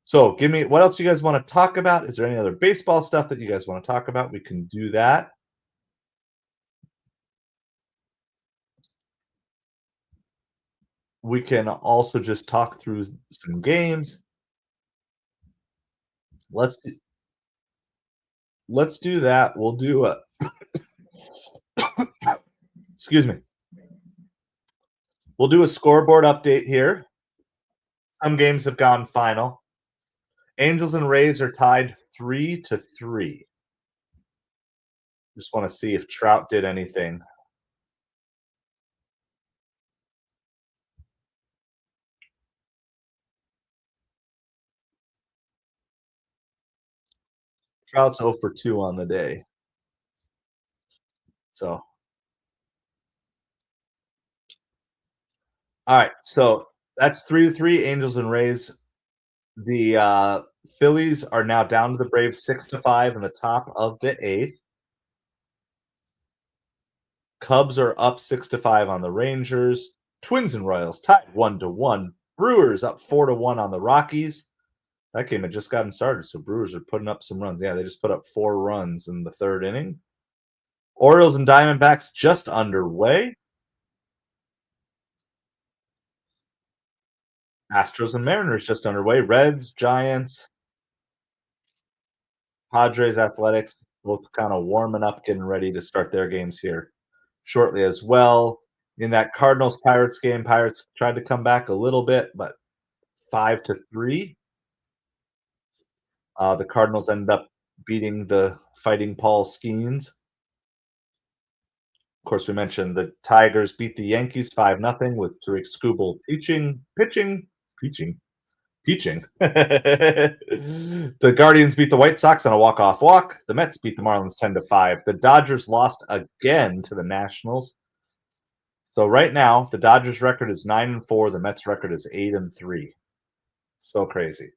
So give me what else you guys want to talk about? Is there any other baseball stuff that you guys want to talk about? We can do that. We can also just talk through some games. Let's do that. We'll do a excuse me. We'll do a scoreboard update here. Some games have gone final. Angels and Rays are tied 3-3. Just want to see if Trout did anything. Trout's 0 for 2 on the day. So, all right. So that's 3-3. Angels and Rays. The Phillies are now down to the Braves 6-5 in the top of the 8th. Cubs are up 6-5 on the Rangers. Twins and Royals tied 1-1. Brewers up 4-1 on the Rockies. That game had just gotten started, so Brewers are putting up some runs. Yeah, they just put up 4 runs in the 3rd inning. Orioles and Diamondbacks just underway. Astros and Mariners just underway. Reds, Giants, Padres, Athletics, both kind of warming up, getting ready to start their games here shortly as well. In that Cardinals-Pirates game, Pirates tried to come back a little bit, but 5-3. The Cardinals ended up beating the Fighting Paul Skeens course, we mentioned the Tigers beat the Yankees 5-0 with Tariq Skubal pitching. The Guardians beat the White Sox on a walk-off walk. The Mets beat the Marlins 10-5. The Dodgers lost again to the Nationals. So right now, the Dodgers record is 9-4. The Mets record is 8-3. So crazy.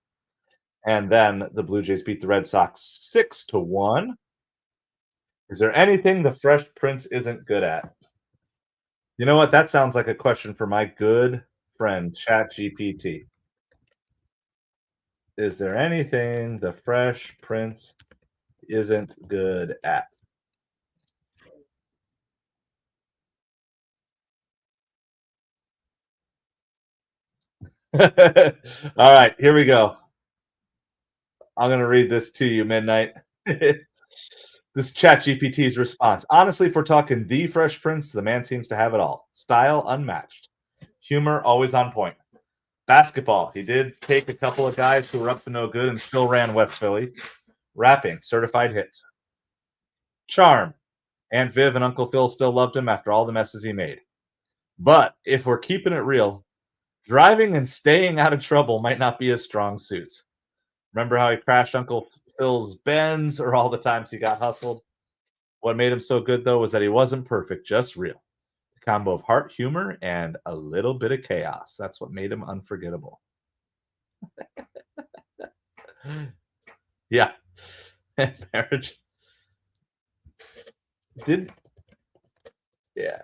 And then the Blue Jays beat the Red Sox 6-1. Is there anything the Fresh Prince isn't good at? You know what? That sounds like a question for my good friend ChatGPT. Is there anything the Fresh Prince isn't good at? All right, here we go. I'm going to read this to you, Midnight. This ChatGPT's response. Honestly, if we're talking the Fresh Prince, the man seems to have it all. Style unmatched. Humor always on point. Basketball. He did take a couple of guys who were up to no good and still ran West Philly. Rapping. Certified hits. Charm. Aunt Viv and Uncle Phil still loved him after all the messes he made. But if we're keeping it real, driving and staying out of trouble might not be his strong suits. Remember how he crashed Uncle Phil's Benz or all the times he got hustled? What made him so good, though, was that he wasn't perfect, just real. A combo of heart, humor, and a little bit of chaos. That's what made him unforgettable. Yeah. Marriage. Yeah.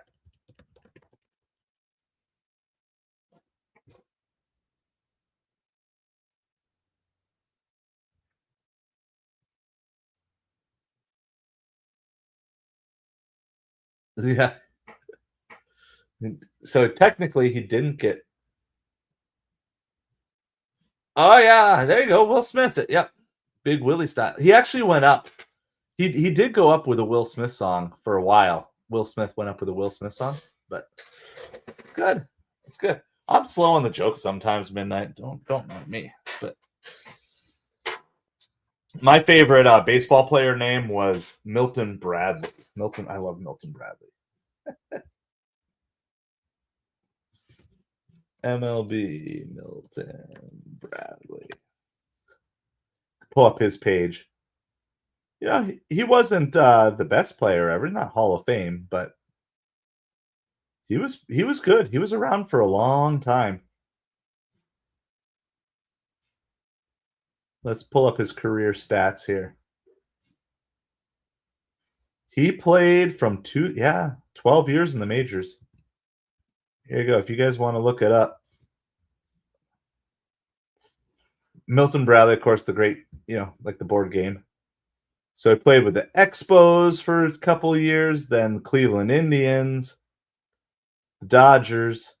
Yeah. So technically, he didn't get. Oh yeah, there you go, Will Smith. Yep, Big Willie style. He actually went up. He did go up with a Will Smith song for a while. Will Smith went up with a Will Smith song, but it's good. It's good. I'm slow on the joke sometimes. Midnight. Don't mind me. But my favorite baseball player name was Milton Bradley. Milton. I love Milton Bradley. MLB Milton Bradley. Pull up his page. Yeah, he wasn't the best player ever, not Hall of Fame, but he was good. He was around for a long time. Let's pull up his career stats here. He played from 12 years in the majors. Here you go. If you guys want to look it up. Milton Bradley, of course, the great, like the board game. So he played with the Expos for a couple of years, then Cleveland Indians, the Dodgers,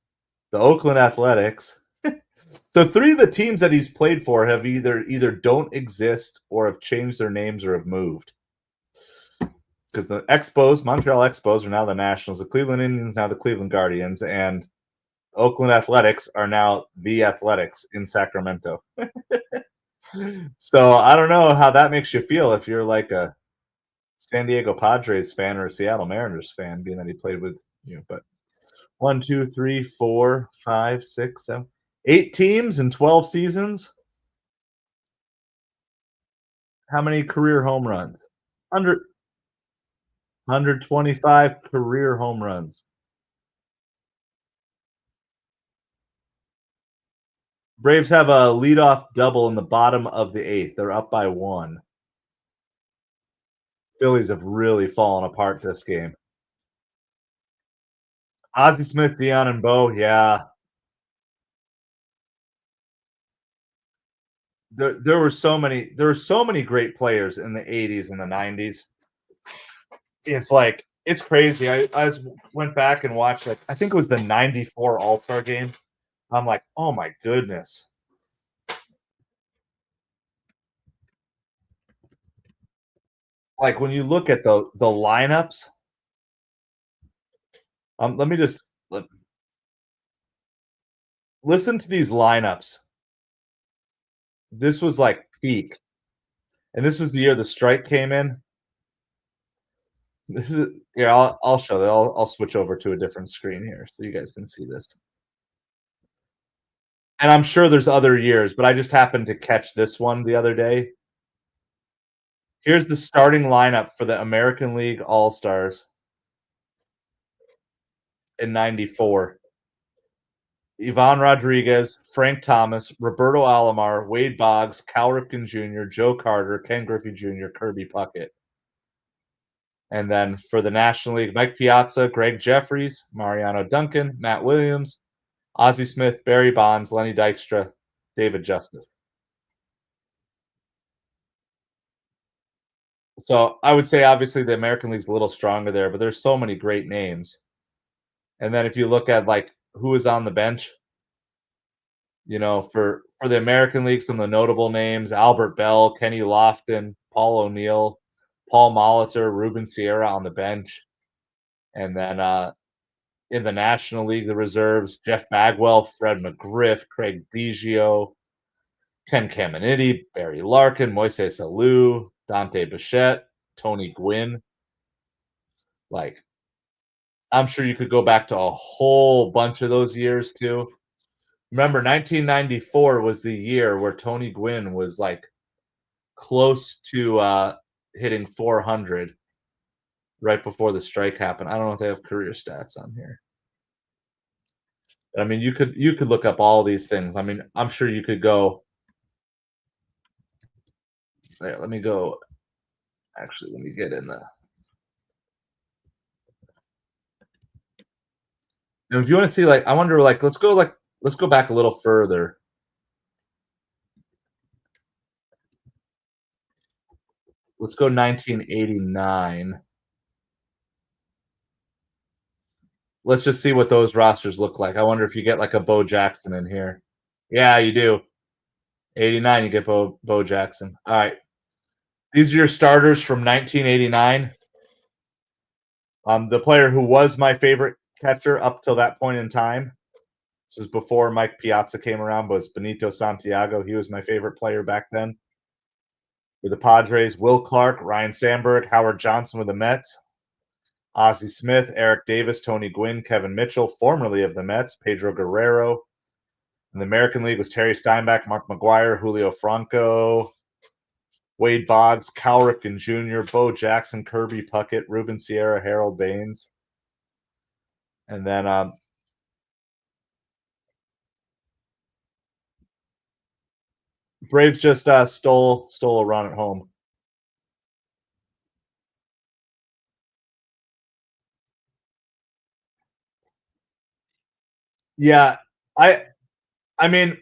the Oakland Athletics. So 3 of the teams that he's played for have either don't exist or have changed their names or have moved. Because the Expos, Montreal Expos, are now the Nationals. The Cleveland Indians now the Cleveland Guardians, and Oakland Athletics are now the Athletics in Sacramento. So I don't know how that makes you feel if you're like a San Diego Padres fan or a Seattle Mariners fan, being that he played with you. But 1, 2, 3, 4, 5, 6, 7, 8 teams in 12 seasons. How many career home runs? 125 career home runs. Braves have a leadoff double in the bottom of the 8th. They're up by 1. Phillies have really fallen apart this game. Ozzie Smith, Dion, and Bo, yeah. There were so many great players in the 80s and the 90s. It's crazy. I went back and watched, I think it was the 94 All-Star game. I'm like, oh my goodness. Like when you look at the lineups, let me just listen to these lineups. This was like peak. And this was the year the strike came in. This is here, I'll show that. I'll switch over to a different screen here so you guys can see this. And I'm sure there's other years, but I just happened to catch this one the other day. Here's the starting lineup for the American League All-Stars in '94. Ivan Rodriguez, Frank Thomas, Roberto Alomar, Wade Boggs, Cal Ripken Jr., Joe Carter, Ken Griffey Jr., Kirby Puckett. And then for the National League, Mike Piazza, Greg Jeffries, Mariano Duncan, Matt Williams, Ozzie Smith, Barry Bonds, Lenny Dykstra, David Justice. So I would say obviously the American League's a little stronger there, but there's so many great names. And then if you look at like who is on the bench, for the American League, some of the notable names: Albert Bell, Kenny Lofton, Paul O'Neill, Paul Molitor, Ruben Sierra on the bench. And then in the National League, the reserves: Jeff Bagwell, Fred McGriff, Craig Biggio, Ken Caminiti, Barry Larkin, Moises Alou, Dante Bichette, Tony Gwynn. Like, I'm sure you could go back to a whole bunch of those years too. Remember, 1994 was the year where Tony Gwynn was like close to hitting 400 right before the strike happened. I don't know if they have career stats on here. I mean, you could look up all these things. I mean, I'm sure you could go. There, let me go. Actually, let me get in the. And if you want to see, like, I wonder, let's go back a little further. Let's go 1989. Let's just see what those rosters look like. I wonder if you get like a Bo Jackson in here. Yeah, you do. 89, you get Bo Jackson. All right. These are your starters from 1989. The player who was my favorite catcher up till that point in time, this is before Mike Piazza came around, was Benito Santiago. He was my favorite player back then. With the Padres, Will Clark, Ryan Sandberg, Howard Johnson with the Mets, Ozzie Smith, Eric Davis, Tony Gwynn, Kevin Mitchell, formerly of the Mets, Pedro Guerrero. In the American League was Terry Steinbach, Mark McGwire, Julio Franco, Wade Boggs, Cal Ripken Jr., Bo Jackson, Kirby Puckett, Ruben Sierra, Harold Baines. And then Braves just stole a run at home. Yeah, I mean,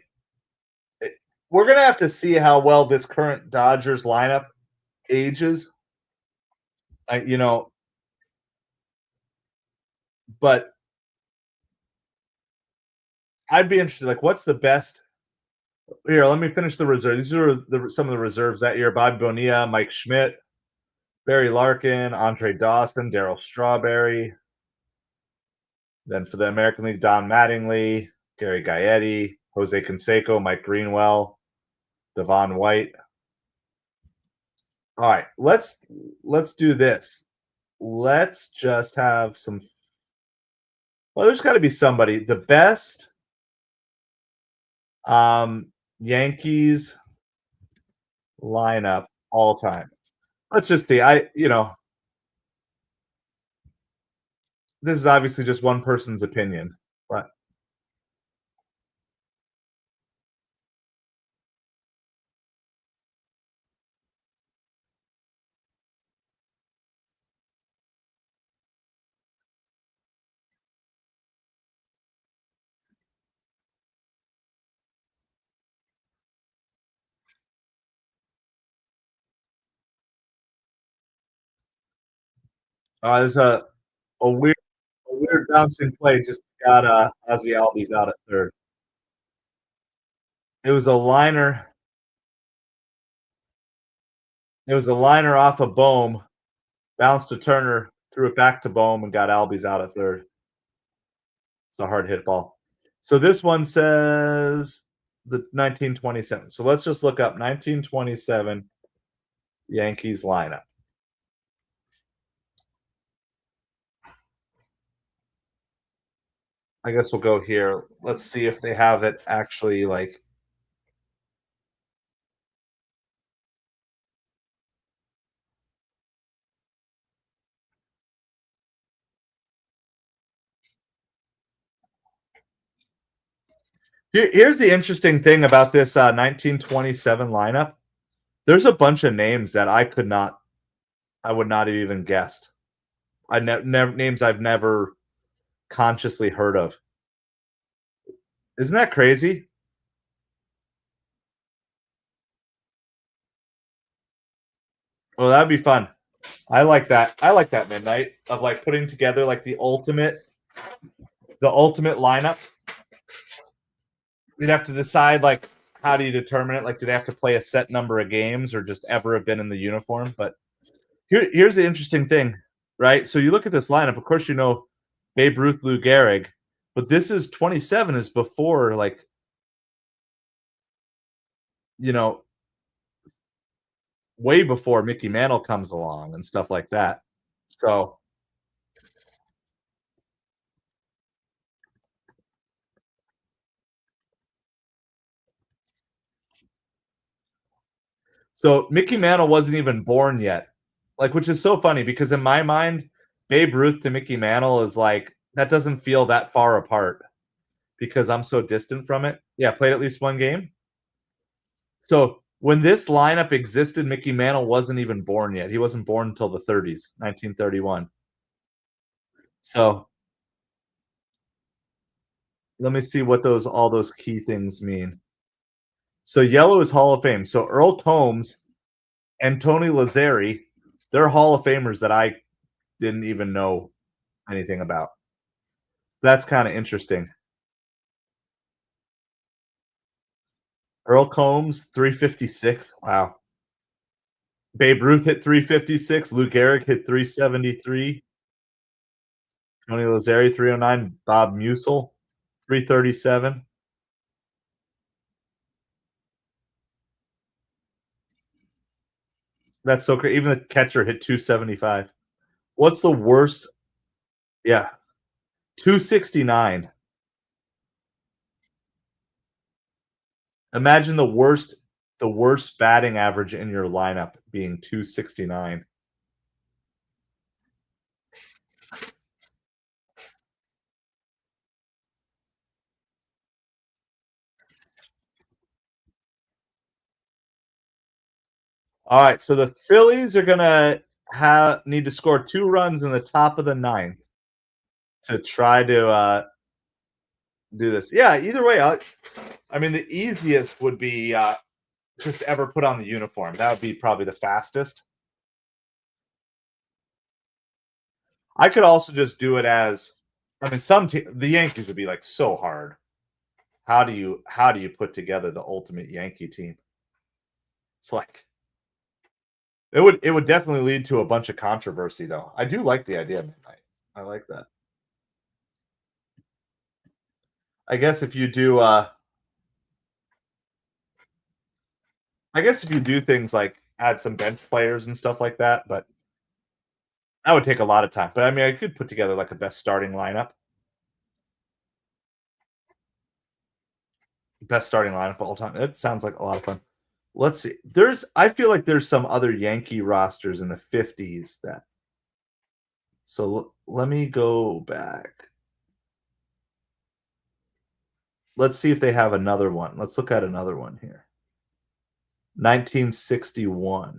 we're gonna have to see how well this current Dodgers lineup ages. I, you know, but I'd be interested. Like, what's the best? Here, let me finish the reserve. These are some of the reserves that year: Bobby Bonilla, Mike Schmidt, Barry Larkin, Andre Dawson, Darryl Strawberry. Then for the American League, Don Mattingly, Gary Gaetti, Jose Canseco, Mike Greenwell, Devon White. All right, let's do this. Let's just have some. Well, there's got to be somebody. The best Yankees lineup all time. Let's just see. This is obviously just one person's opinion, but there's a weird a weird bouncing play just got Ozzy Albies out at third. It was a liner. It was a liner off of Bohm, bounced to Turner, threw it back to Bohm, and got Albies out at third. It's a hard hit ball. So this one says the 1927. So let's just look up 1927 Yankees lineup. I guess we'll go here. Let's see if they have it actually like here's the interesting thing about this 1927 lineup. There's a bunch of names that I would not have even guessed. I never names I've never consciously heard of. Isn't that crazy? Well, that'd be fun. I like that. I like that midnight of like putting together like the ultimate lineup. We'd have to decide like how do you determine it? Like, do they have to play a set number of games or just ever have been in the uniform? But here's the interesting thing, right? So you look at this lineup. Of course, you know Babe Ruth, Lou Gehrig, but this is 27 is before like you know way before Mickey Mantle comes along and stuff like that. So so Mickey Mantle wasn't even born yet, like which is so funny because in my mind, Babe Ruth to Mickey Mantle is like that doesn't feel that far apart because I'm so distant from it. Yeah, played at least one game. So when this lineup existed, Mickey Mantle wasn't even born yet. He wasn't born until the 30s, 1931. So let me see what those all those key things mean. So yellow is Hall of Fame. So Earl Combs and Tony Lazzeri, they're Hall of Famers that I didn't even know anything about. That's kind of interesting. Earl Combs, 356. Wow. Babe Ruth hit 356. Lou Gehrig hit 373. Tony Lazzeri, 309. Bob Musel, 337. That's so crazy. Even the catcher hit 275. What's the worst? Yeah, 269. Imagine the worst batting average in your lineup being 269. All right, so the Phillies are gonna have need to score 2 runs in the top of the ninth to try to do this. Yeah, either way, I mean, the easiest would be just ever put on the uniform. That would be probably the fastest. I could also just do it as, I mean, the Yankees would be like so hard. How do you put together the ultimate Yankee team? It's like it would definitely lead to a bunch of controversy though. I do like the idea of midnight. I like that. I guess if you do I guess if you do things like add some bench players and stuff like that, but that would take a lot of time. But I mean, I could put together like a best starting lineup. Best starting lineup of all time. It sounds like a lot of fun. Let's see. I feel like there's some other Yankee rosters in the 50s that so let me go back. Let's see if they have another one. Let's look at another one here. 1961.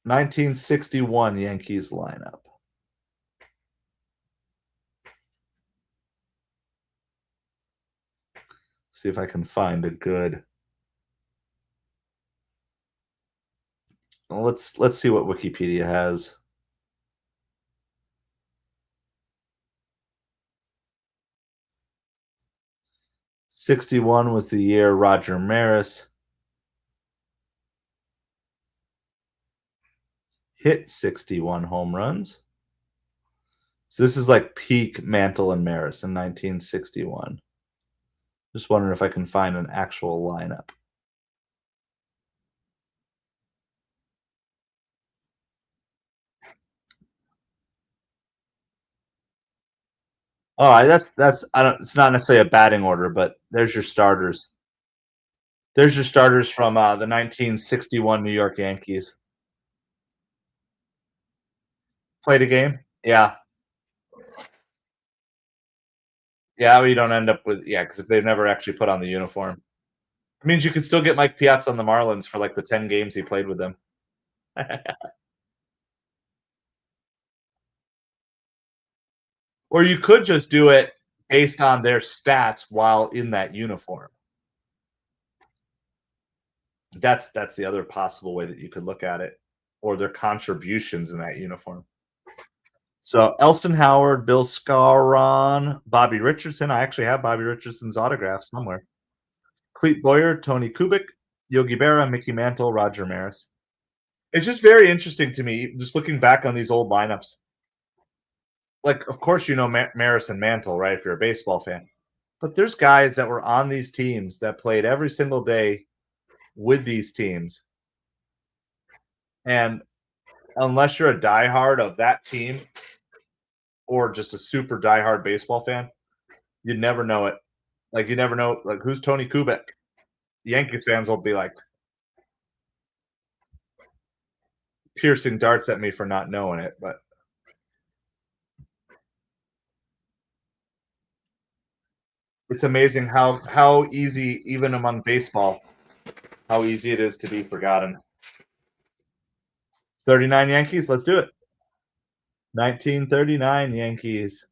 1961 Yankees lineup. See if I can find a good. Let's see what Wikipedia has. 61 was the year Roger Maris hit 61 home runs. So this is like peak Mantle and Maris in 1961. Just wondering if I can find an actual lineup. All right, that's I don't. It's not necessarily a batting order, but there's your starters. There's your starters from the 1961 New York Yankees. Played a game. Yeah, yeah. We don't end up with because if they've never actually put on the uniform, it means you can still get Mike Piazza on the Marlins for like the 10 games he played with them. Or you could just do it based on their stats while in that uniform. That's the other possible way that you could look at it, or their contributions in that uniform. So Elston Howard, Bill Scaron, Bobby Richardson. I actually have Bobby Richardson's autograph somewhere. Clete Boyer, Tony Kubik, Yogi Berra, Mickey Mantle, Roger Maris. It's just very interesting to me, just looking back on these old lineups. Like, of course, you know Maris and Mantle, right? If you're a baseball fan, but there's guys that were on these teams that played every single day with these teams, and unless you're a diehard of that team or just a super diehard baseball fan, you'd never know it. Like you never know, like who's Tony Kubek. Yankees fans will be like piercing darts at me for not knowing it, but it's amazing how easy, even among baseball, how easy it is to be forgotten. 39 Yankees, let's do it. 1939 Yankees.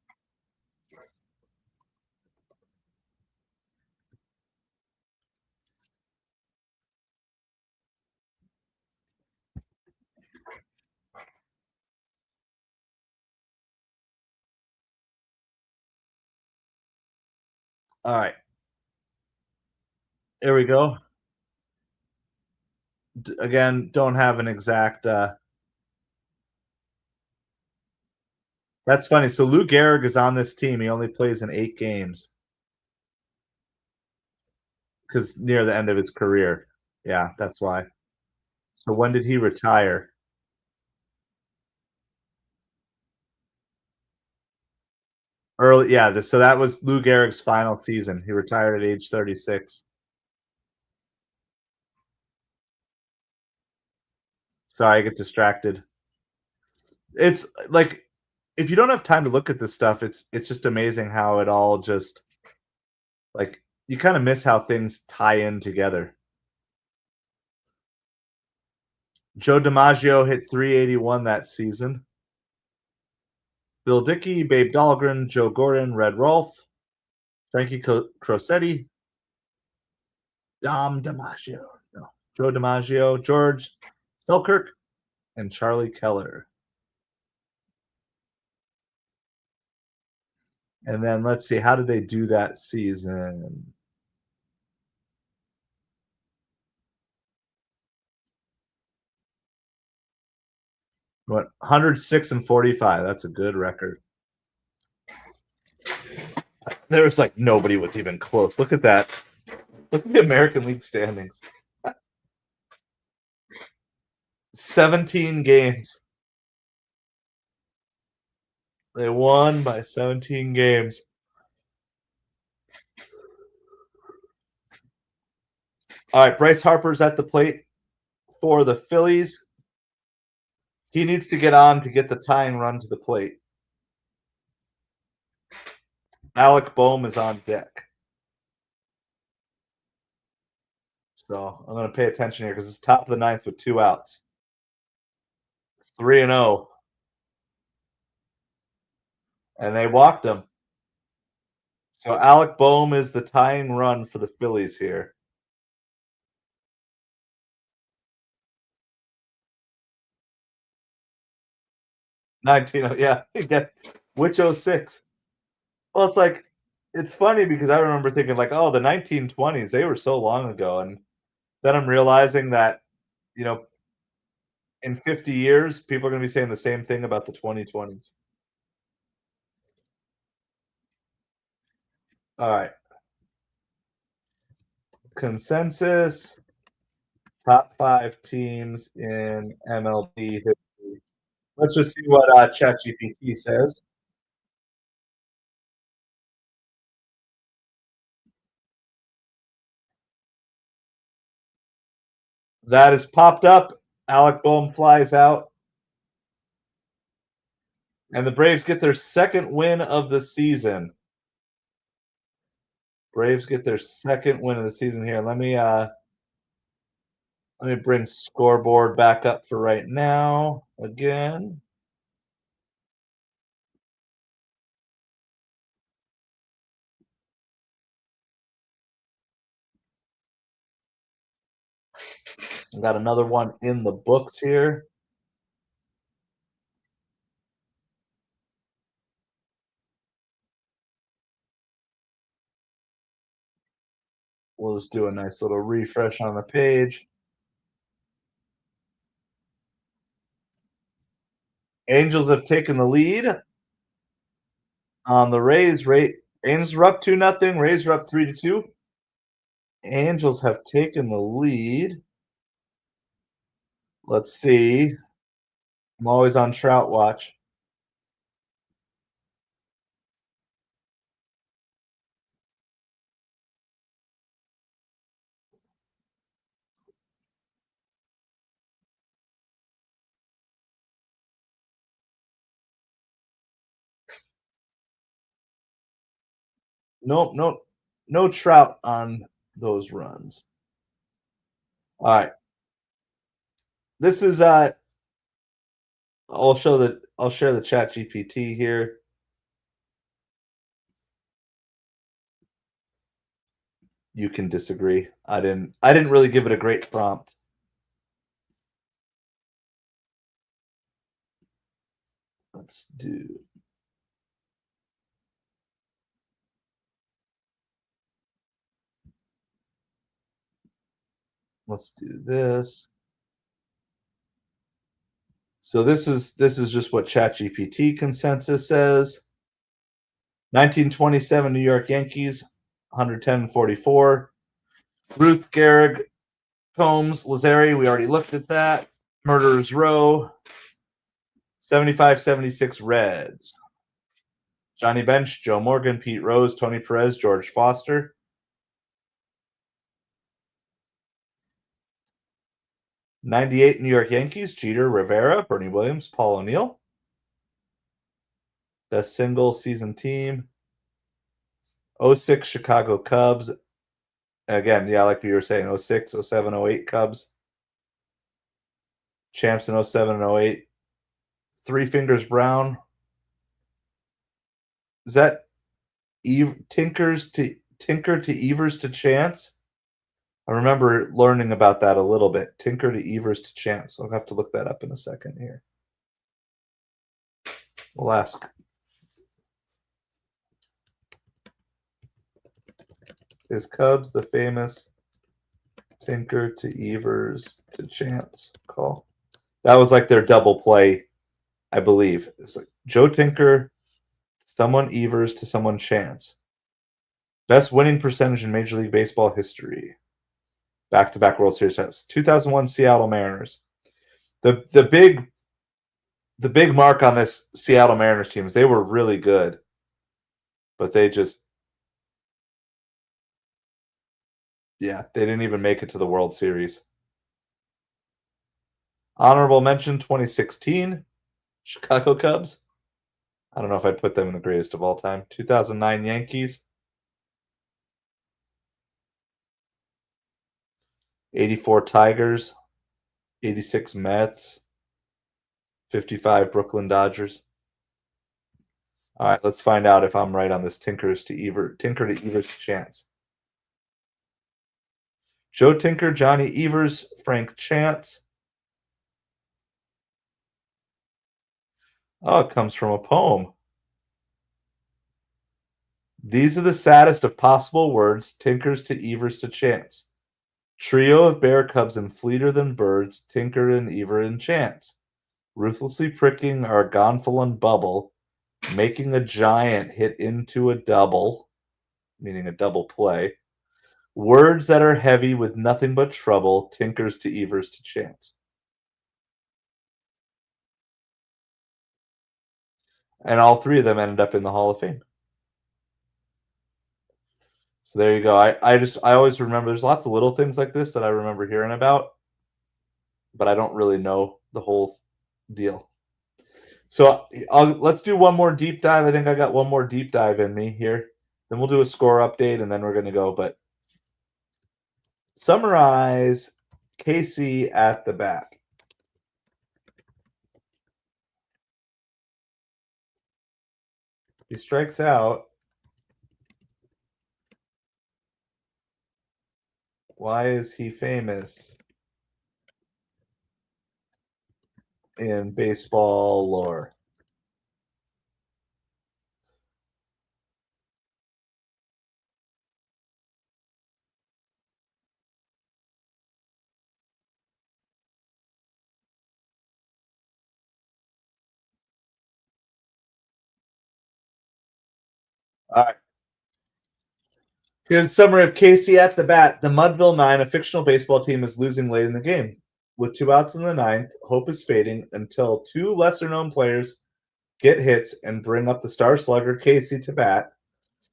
All right, here we go. Again, don't have an exact. That's funny. So Lou Gehrig is on this team. He only plays in 8 games because near the end of his career. Yeah, that's why. So when did he retire? Early, yeah. So that was Lou Gehrig's final season. He retired at age 36. Sorry, I get distracted. It's like if you don't have time to look at this stuff, it's just amazing how it all just like you kind of miss how things tie in together. Joe DiMaggio hit 381 that season. Bill Dickey, Babe Dahlgren, Joe Gordon, Red Rolfe, Frankie Crosetti, Dom DiMaggio, no, Joe DiMaggio, George Selkirk, and Charlie Keller. And then let's see, how did they do that season? What 106 and 45. That's a good record. There was like nobody was even close. Look at that. Look at the American League standings. 17 games. They won by 17 games. All right, Bryce Harper's at the plate for the Phillies. He needs to get on to get the tying run to the plate. Alec Boehm is on deck. So I'm going to pay attention here because it's top of the ninth with 2 outs. 3-0. And they walked him. So Alec Boehm is the tying run for the Phillies here. 19, yeah. Which 06? Well, it's like, it's funny because I remember thinking, like, oh, the 1920s, they were so long ago. And then I'm realizing that, you know, in 50 years, people are going to be saying the same thing about the 2020s. All right. Consensus top 5 teams in MLB history. Let's just see what ChatGPT says. That is popped up. Alec Boehm flies out. And the Braves get their second win of the season. Braves get their second win of the season here. Let me bring Scoreboard back up for right now again. Got another one in the books here. We'll just do a nice little refresh on the page. Angels have taken the lead on the Rays. Angels are up 2-0. Rays are up 3-2. Angels have taken the lead. Let's see. I'm always on Trout watch. Nope, no Trout on those runs. All right. This is I'll share the chat GPT here. You can disagree. I didn't really give it a great prompt. Let's do this. So this is just what ChatGPT consensus says. 1927 New York Yankees, 110-44. Ruth, Gehrig, Combs, Lazari, we already looked at that. Murderers Row, 75-76 Reds. Johnny Bench, Joe Morgan, Pete Rose, Tony Perez, George Foster. 98 New York Yankees, Jeter, Rivera, Bernie Williams, Paul O'Neill. Best single season team. 06 Chicago Cubs. Again, yeah, like you were saying, 06, 07, 08 Cubs. Champs in 07 and 08. Three Fingers Brown. Is that Tinker to Evers to Chance? I remember learning about that a little bit. Tinker to Evers to Chance. I'll have to look that up in a second here. We'll ask. Is Cubs the famous Tinker to Evers to Chance call? That was like their double play, I believe. It was like Joe Tinker, someone Evers to someone Chance. Best winning percentage in Major League Baseball history. Back-to-back World Series titles. 2001 Seattle Mariners. The big mark on this Seattle Mariners team is they were really good, but they didn't even make it to the World Series. Honorable mention 2016 Chicago Cubs. I don't know if I'd put them in the greatest of all time. 2009 Yankees. 84 Tigers. 86 Mets. 55 Brooklyn Dodgers. All right, let's find out if I'm right on this Tinker to Evers Chance. Joe Tinker, Johnny Evers, Frank Chance. Oh, it comes from a poem. These are the saddest of possible words, Tinkers to Evers to Chance. Trio of bear cubs and fleeter than birds, Tinker and Ever and Chance. Ruthlessly pricking our gonfalon bubble, making a giant hit into a double, meaning a double play. Words that are heavy with nothing but trouble, Tinkers to Evers to Chance. And all three of them ended up in the Hall of Fame. So there you go. I always remember there's lots of little things like this that I remember hearing about. but I don't really know the whole deal. So let's do one more deep dive. I think I got one more deep dive in me here. Then we'll do a score update, and then we're going to go. But summarize Casey at the bat. He strikes out. Why is he famous in baseball lore? All right. Here's a summary of Casey at the bat. The Mudville Nine, a fictional baseball team, is losing late in the game. With 2 outs in the ninth, hope is fading until 2 lesser-known players get hits and bring up the star slugger Casey to bat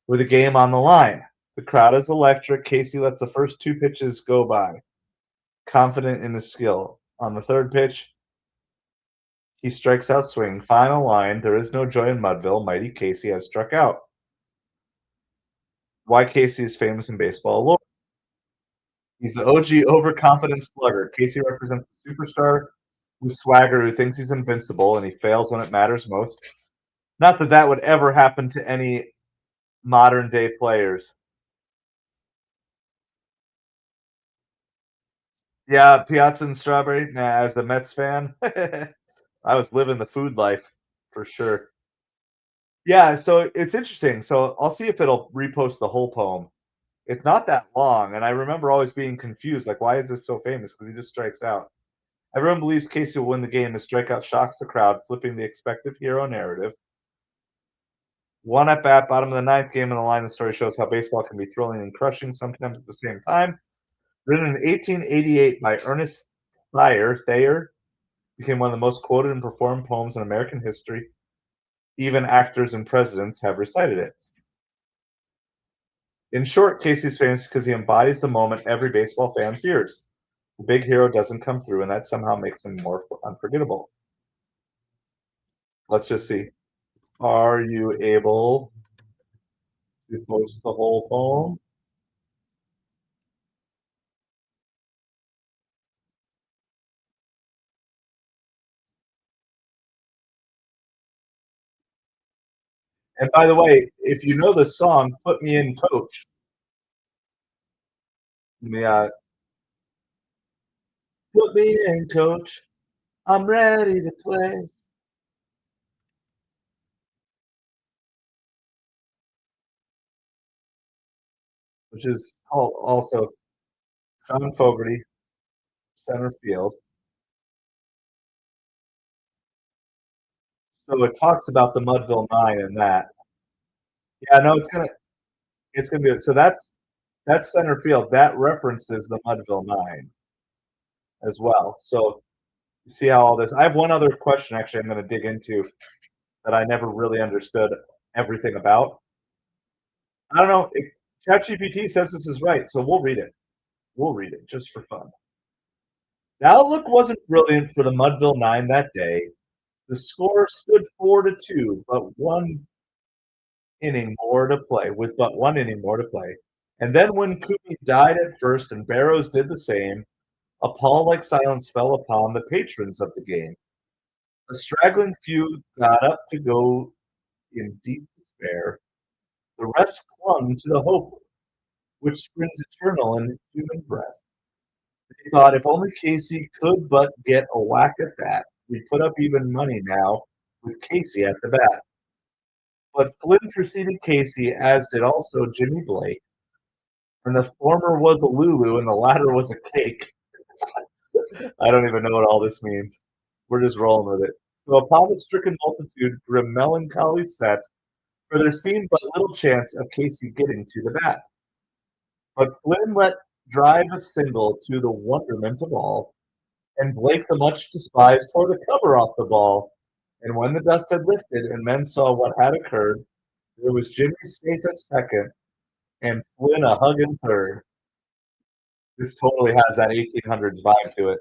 with a game on the line. The crowd is electric. Casey lets the first 2 pitches go by, confident in his skill. On the third pitch, he strikes out swinging. Final line, there is no joy in Mudville. Mighty Casey has struck out. Why Casey is famous in baseball lore. He's the OG overconfident slugger. Casey represents a superstar with swagger who thinks he's invincible and he fails when it matters most. Not that that would ever happen to any modern day players. Yeah, Piazza and Strawberry. Nah, as a Mets fan, I was living the food life for sure. Yeah, so it's interesting. So I'll see if it'll repost the whole poem. It's not that long, and I remember always being confused, like, why is this so famous? Because he just strikes out. Everyone believes Casey will win the game. His strikeout shocks the crowd, flipping the expected hero narrative. One at bat, bottom of the ninth, game in the line. The story shows how baseball can be thrilling and crushing sometimes at the same time. Written in 1888 by Ernest Thayer, became one of the most quoted and performed poems in American history. Even actors and presidents have recited it. In short, Casey's famous because he embodies the moment every baseball fan fears. The big hero doesn't come through, and that somehow makes him more unforgettable. Let's just see. Are you able to post the whole poem? And by the way, if you know the song, put me in, coach. Yeah, put me in, coach. I'm ready to play. Which is also John Fogerty, center field. So it talks about the Mudville Nine and that. Yeah, no, it's gonna be so that's center field. That references the Mudville Nine as well. So you see how all this. I have one other question actually I'm going to dig into that I never really understood everything about. I don't know. ChatGPT says this is right, so we'll read it. We'll read it just for fun. The outlook wasn't brilliant for the Mudville Nine that day. The score stood 4-2, but one inning more to play, with but one inning more to play. And then when Coopy died at first and Barrows did the same, a pall-like silence fell upon the patrons of the game. A straggling few got up to go in deep despair. The rest clung to the hope which springs eternal in the human breast. They thought if only Casey could but get a whack at that, we'd put up even money now with Casey at the bat. But Flynn preceded Casey, as did also Jimmy Blake, and the former was a Lulu and the latter was a cake. I don't even know what all this means. We're just rolling with it. So upon the stricken multitude, grim melancholy set, for there seemed but little chance of Casey getting to the bat. But Flynn let drive a single to the wonderment of all, and Blake the much despised tore the cover off the ball. And when the dust had lifted and men saw what had occurred, there was Jimmy safe at second and Flynn a hugging third. This totally has that 1800s vibe to it.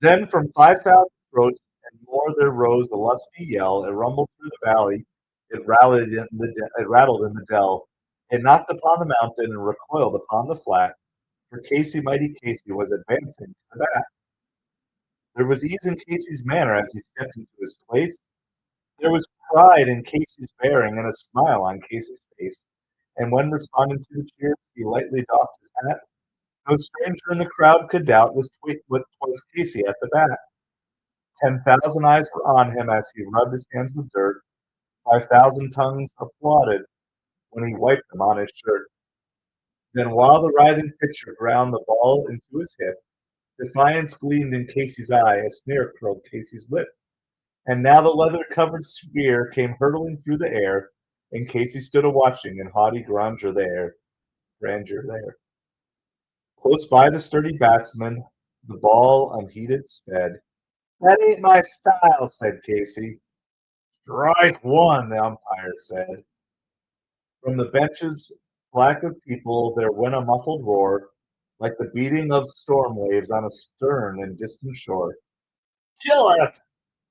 Then from 5,000 throats and more there rose a lusty yell. It rumbled through the valley. It rattled in the dell. It knocked upon the mountain and recoiled upon the flat. For Casey, mighty Casey, was advancing to the bat. There was ease in Casey's manner as he stepped into his place. There was pride in Casey's bearing and a smile on Casey's face. And when responding to the cheers, he lightly doffed his hat. No stranger in the crowd could doubt what was Casey at the bat. 10,000 eyes were on him as he rubbed his hands with dirt. 5,000 tongues applauded when he wiped them on his shirt. Then, while the writhing pitcher ground the ball into his hip, defiance gleamed in Casey's eye, a sneer curled Casey's lip. And now the leather-covered sphere came hurtling through the air, and Casey stood a-watching in haughty grandeur there. Close by the sturdy batsman, the ball unheeded sped. "That ain't my style," said Casey. "Strike one," the umpire said. From the benches, black with people, there went a muffled roar, like the beating of storm waves on a stern and distant shore. "Kill it!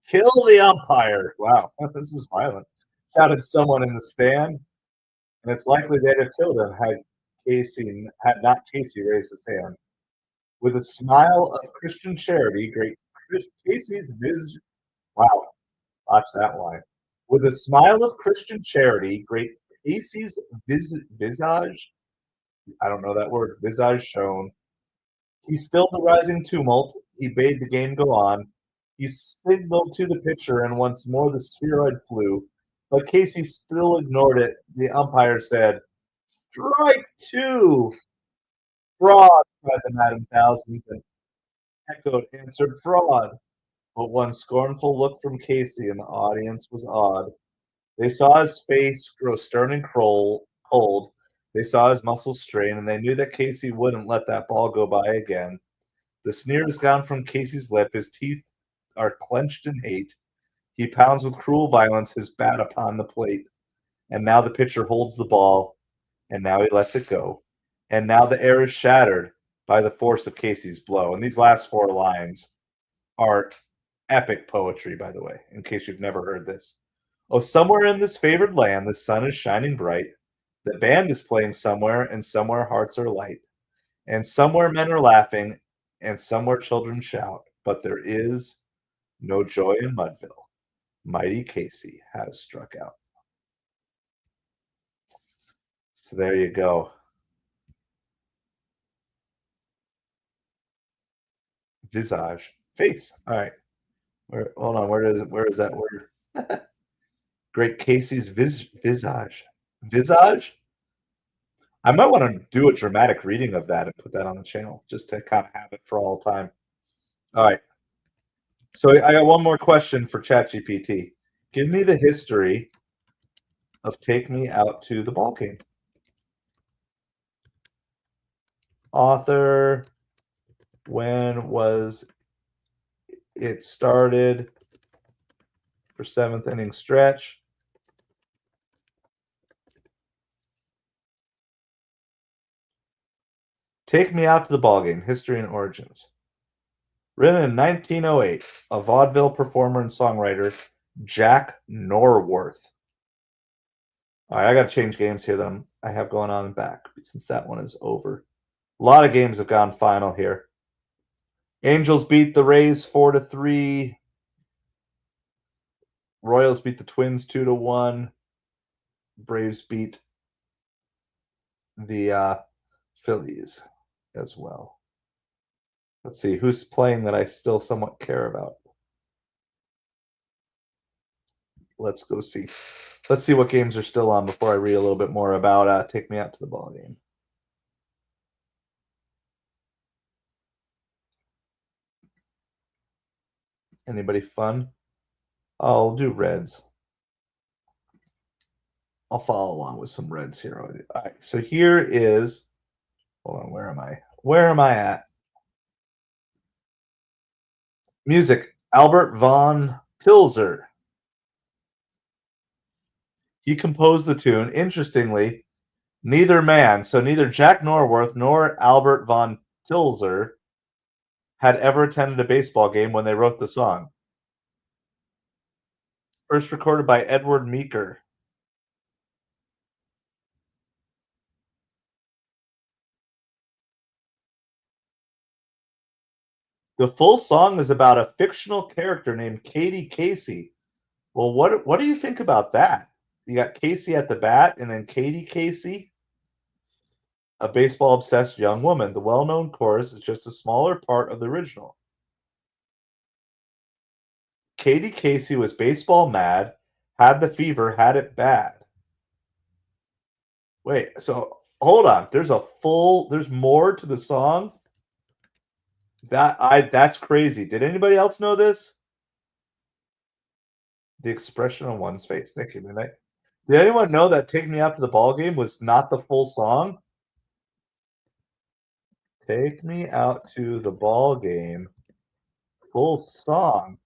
Kill the umpire!" Wow, this is violent, shouted someone in the stand, and it's likely they'd have killed him had not Casey raised his hand. With a smile of Christian charity, great Casey's vis wow, watch that line. With a smile of Christian charity, great Casey's visage, I don't know that word, visage shone. He stilled the rising tumult. He bade the game go on. He signaled to the pitcher, and once more the spheroid flew. But Casey still ignored it. The umpire said, "Strike two!" "Fraud!" cried the Madam Thousands, and answered fraud. But one scornful look from Casey, and the audience was awed. They saw his face grow stern and cold. They saw his muscles strain, and they knew that Casey wouldn't let that ball go by again. The sneer is gone from Casey's lip. His teeth are clenched in hate. He pounds with cruel violence his bat upon the plate. And now the pitcher holds the ball, and now he lets it go. And now the air is shattered by the force of Casey's blow. And these last four lines are epic poetry, by the way, in case you've never heard this. "Oh, somewhere in this favored land, the sun is shining bright. The band is playing somewhere, and somewhere hearts are light. And somewhere men are laughing, and somewhere children shout. But there is no joy in Mudville. Mighty Casey has struck out." So there you go. Visage. Face. All right. Hold on. Where is that word? Great Casey's visage. Visage? I might want to do a dramatic reading of that and put that on the channel just to kind of have it for all time. All right. So I got one more question for ChatGPT. Give me the history of Take Me Out to the Ball Game. Author, when was it started for seventh inning stretch? Take Me Out to the Ball Game, History and Origins. Written in 1908, a vaudeville performer and songwriter, Jack Norworth. All right, I got to change games here that I have going on and back since that one is over. A lot of games have gone final here. Angels beat the Rays 4-3. Royals beat the Twins 2-1. Braves beat the Phillies as well. Let's see who's playing that I still somewhat care about. Let's go see. Let's see what games are still on before I read a little bit more about Take Me Out to the Ball Game. Anybody fun? I'll do Reds. I'll follow along with some Reds here. All right, so here is, hold on, where am I? Where am I at? Music, Albert von Tilzer. He composed the tune. Interestingly, neither man, so neither Jack Norworth nor Albert von Tilzer, had ever attended a baseball game when they wrote the song? First recorded by Edward Meeker. The full song is about a fictional character named Katie Casey. Well, what do you think about that? You got Casey at the bat and then Katie Casey, a baseball obsessed young woman. The well known chorus is just a smaller part of the original. Katie Casey was baseball mad, had the fever, had it bad. Wait, so hold on. There's more to the song. That's crazy. Did anybody else know this? The expression on one's face. Thank you, Midnight. Did anyone know that "Take Me Out to the Ball Game" was not the full song? "Take Me Out to the Ball Game," full song.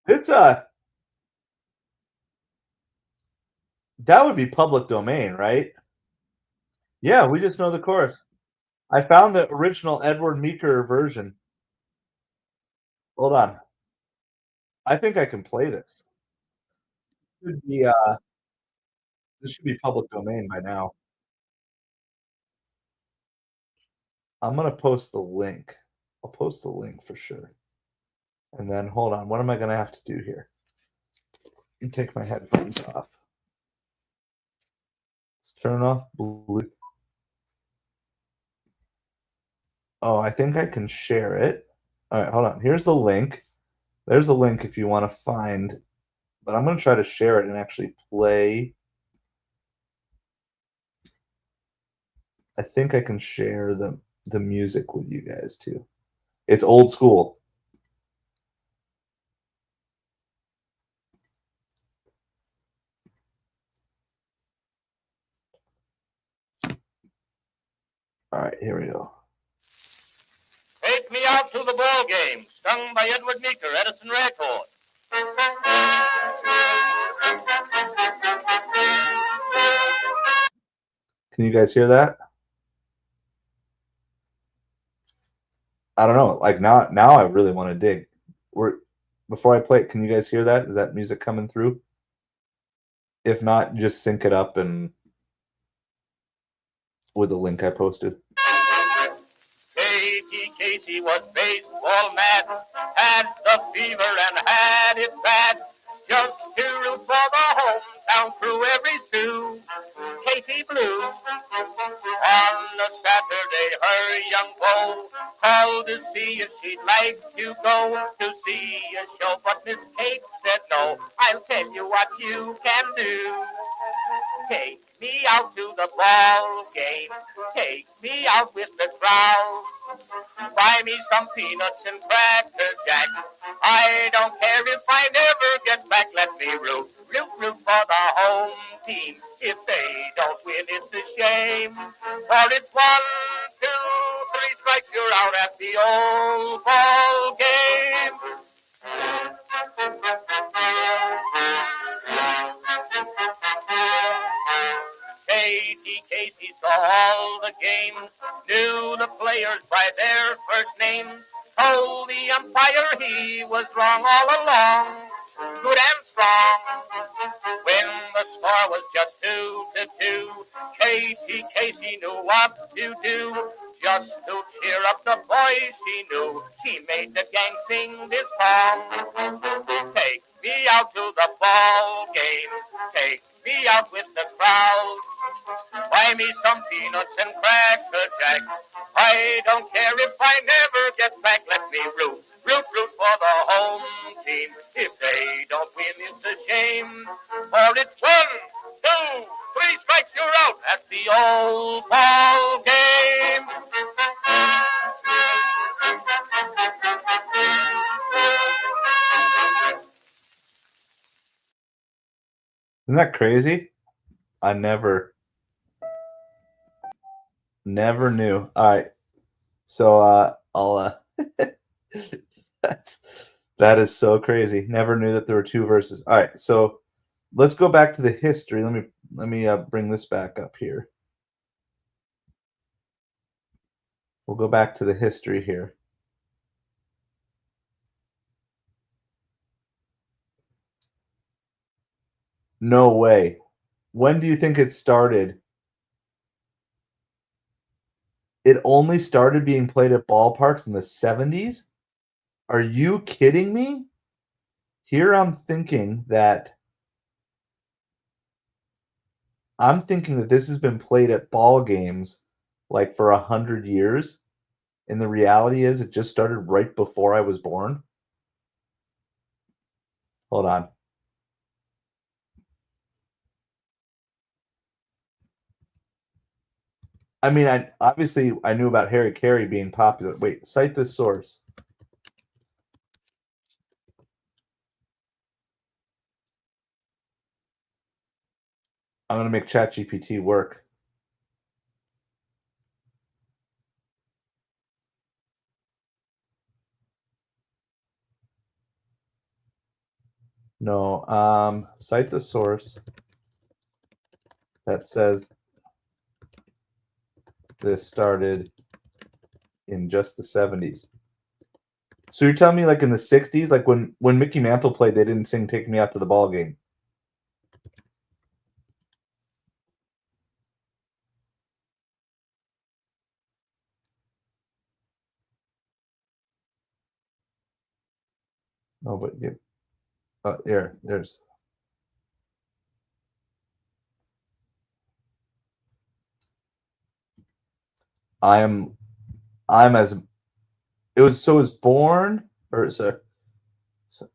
This that would be public domain, right? Yeah, we just know the chorus. I found the original Edward Meeker version. Hold on. I think I can play this. Should be this should be public domain by now. I'm gonna post the link. I'll post the link for sure. And then hold on. What am I gonna have to do here? And take my headphones off. Let's turn off Bluetooth. Oh, I think I can share it. All right, hold on. Here's the link. There's the link if you want to find, but I'm going to try to share it and actually play. I think I can share the music with you guys too. It's old school. All right, here we go. Take Me Out to the Ball Game, sung by Edward Meeker, Edison Record. Can you guys hear that? I don't know. Like now I really want to dig. Before I play it, can you guys hear that? Is that music coming through? If not, just sync it up and with the link I posted. Katie Casey was baseball mad, had the fever and had it bad. Just to root for the hometown through every stew. Casey Blue. On a Saturday, her young beau called to see if she'd like to go to see a show, but Miss Kate said no. I'll tell you what you can do. Take me out to the ball game. Take me out with the crowd. Buy me some peanuts and cracker jack. I don't care if I never get back. Let me root for the home team. If they don't win, it's a shame. For it's 1, 2, 3 strikes, you're out at the old ball game. Katie Casey saw all the games, knew the players by their first names, told the umpire he was wrong all along, good and strong. When the score was just 2-2, Katie Casey knew what to do. Just to cheer up the boys she knew, she made the gang sing this song. Take me out to the ball game, take me out with the crowd. Buy me some peanuts and cracker jack. I don't care if I never get back. Let me root for the home team. If they don't win, it's a shame. For it's 1, 2, 3 strikes, you're out at the old ball game. Isn't that crazy? I never Never knew. All right. So I'll that's that is so crazy. Never knew that there were two verses. All right. So let's go back to the history. Let me bring this back up here. We'll go back to the history here. No way. When do you think it started? It only started being played at ballparks in the 70s? Are you kidding me? Here I'm thinking that this has been played at ball games like for 100 years, and the reality is it just started right before I was born. Hold on. I mean, I knew about Harry Carey being popular. Wait, cite this source. I'm gonna make ChatGPT work. No, cite the source that says this started in just the 70s. So you're telling me like in the 60s, like when Mickey Mantle played, they didn't sing "Take Me Out to the Ball Game." No, but there's. I'm I'm as it was so it was born or so, so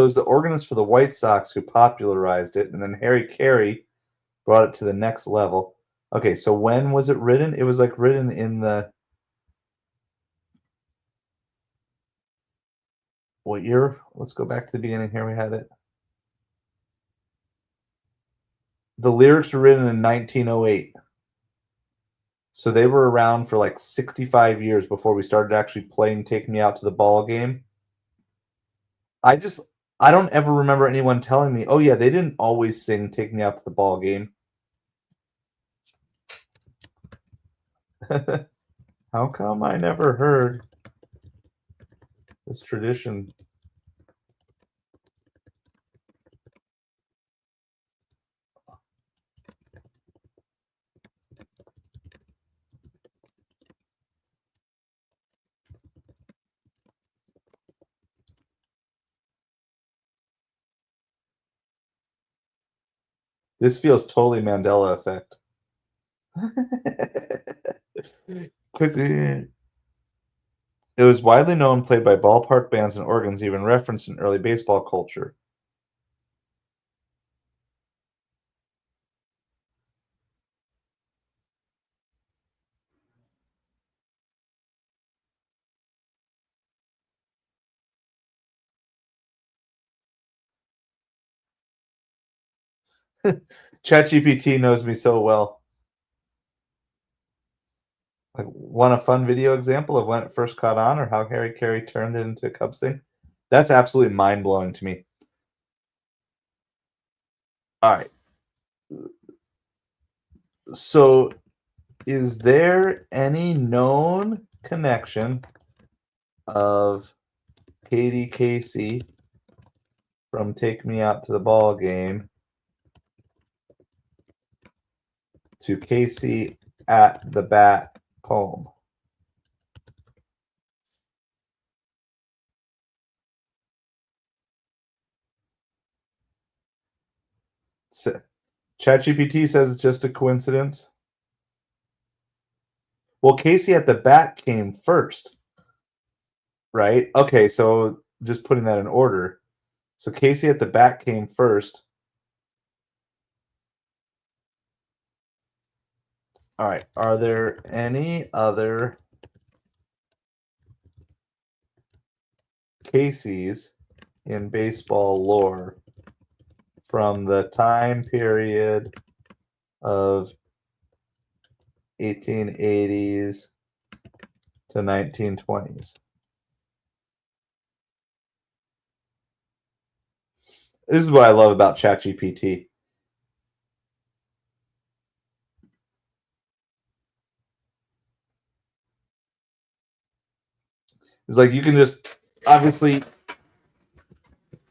it was the organist for the White Sox who popularized it, and then Harry Carey brought it to the next level. Okay, so when was it written? It was like written in the what year? Let's go back to the beginning here. We had it. The lyrics were written in 1908. So they were around for like 65 years before we started actually playing Take Me Out to the Ball Game. I just I don't ever remember anyone telling me, "Oh yeah, they didn't always sing Take Me Out to the Ball Game." How come I never heard this tradition? This feels totally Mandela effect. Quickly, it was widely known, played by ballpark bands and organs, even referenced in early baseball culture. ChatGPT knows me so well. Like, want a fun video example of when it first caught on, or how Harry Carey turned it into a Cubs thing? That's absolutely mind blowing to me. All right. So, is there any known connection of Katie Casey from "Take Me Out to the Ball Game" to Casey at the Bat poem? ChatGPT says it's just a coincidence. Well, Casey at the Bat came first, right? Okay, so just putting that in order. So Casey at the Bat came first. All right. Are there any other Caseys in baseball lore from the time period of 1880s to 1920s. This is what I love about ChatGPT. It's like you can just obviously,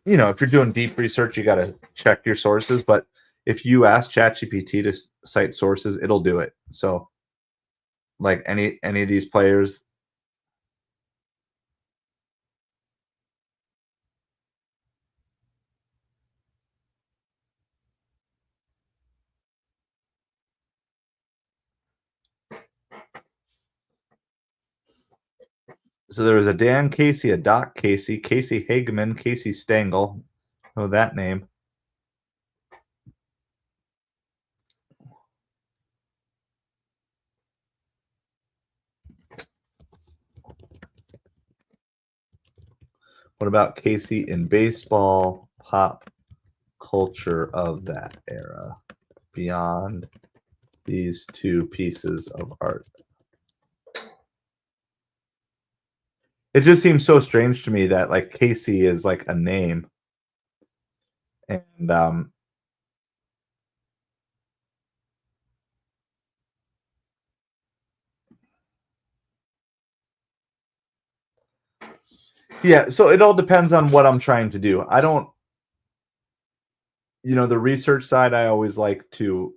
if you're doing deep research, you got to check your sources. But if you ask ChatGPT to cite sources, it'll do it. So, like any of these players, so there was a Dan Casey, a Doc Casey, Casey Hageman, Casey Stengel. Oh, that name. What about Casey in baseball pop culture of that era beyond these two pieces of art? It just seems so strange to me that like Casey is like a name, and yeah. So it all depends on what I'm trying to do. I don't, the research side. I always like to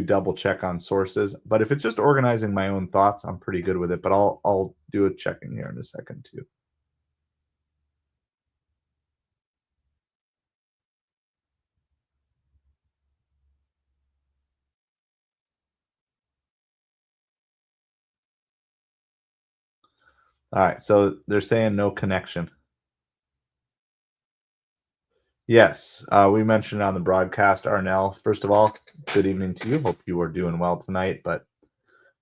double check on sources, but if it's just organizing my own thoughts, I'm pretty good with it. But I'll do a checking here in a second too. All right, so they're saying no connection. Yes, we mentioned on the broadcast, Arnell. First of all, good evening to you. Hope you are doing well tonight. But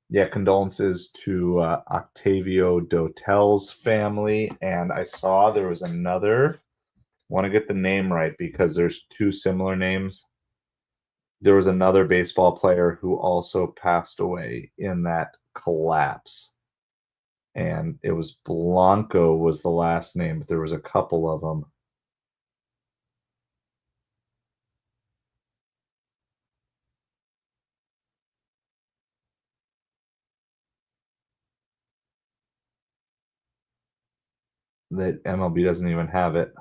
yeah, condolences to Octavio Dotel's family. And I saw there was another. Want to get the name right because there's two similar names. There was another baseball player who also passed away in that collapse. And it was Blanco was the last name, but there was a couple of them. That MLB doesn't even have it.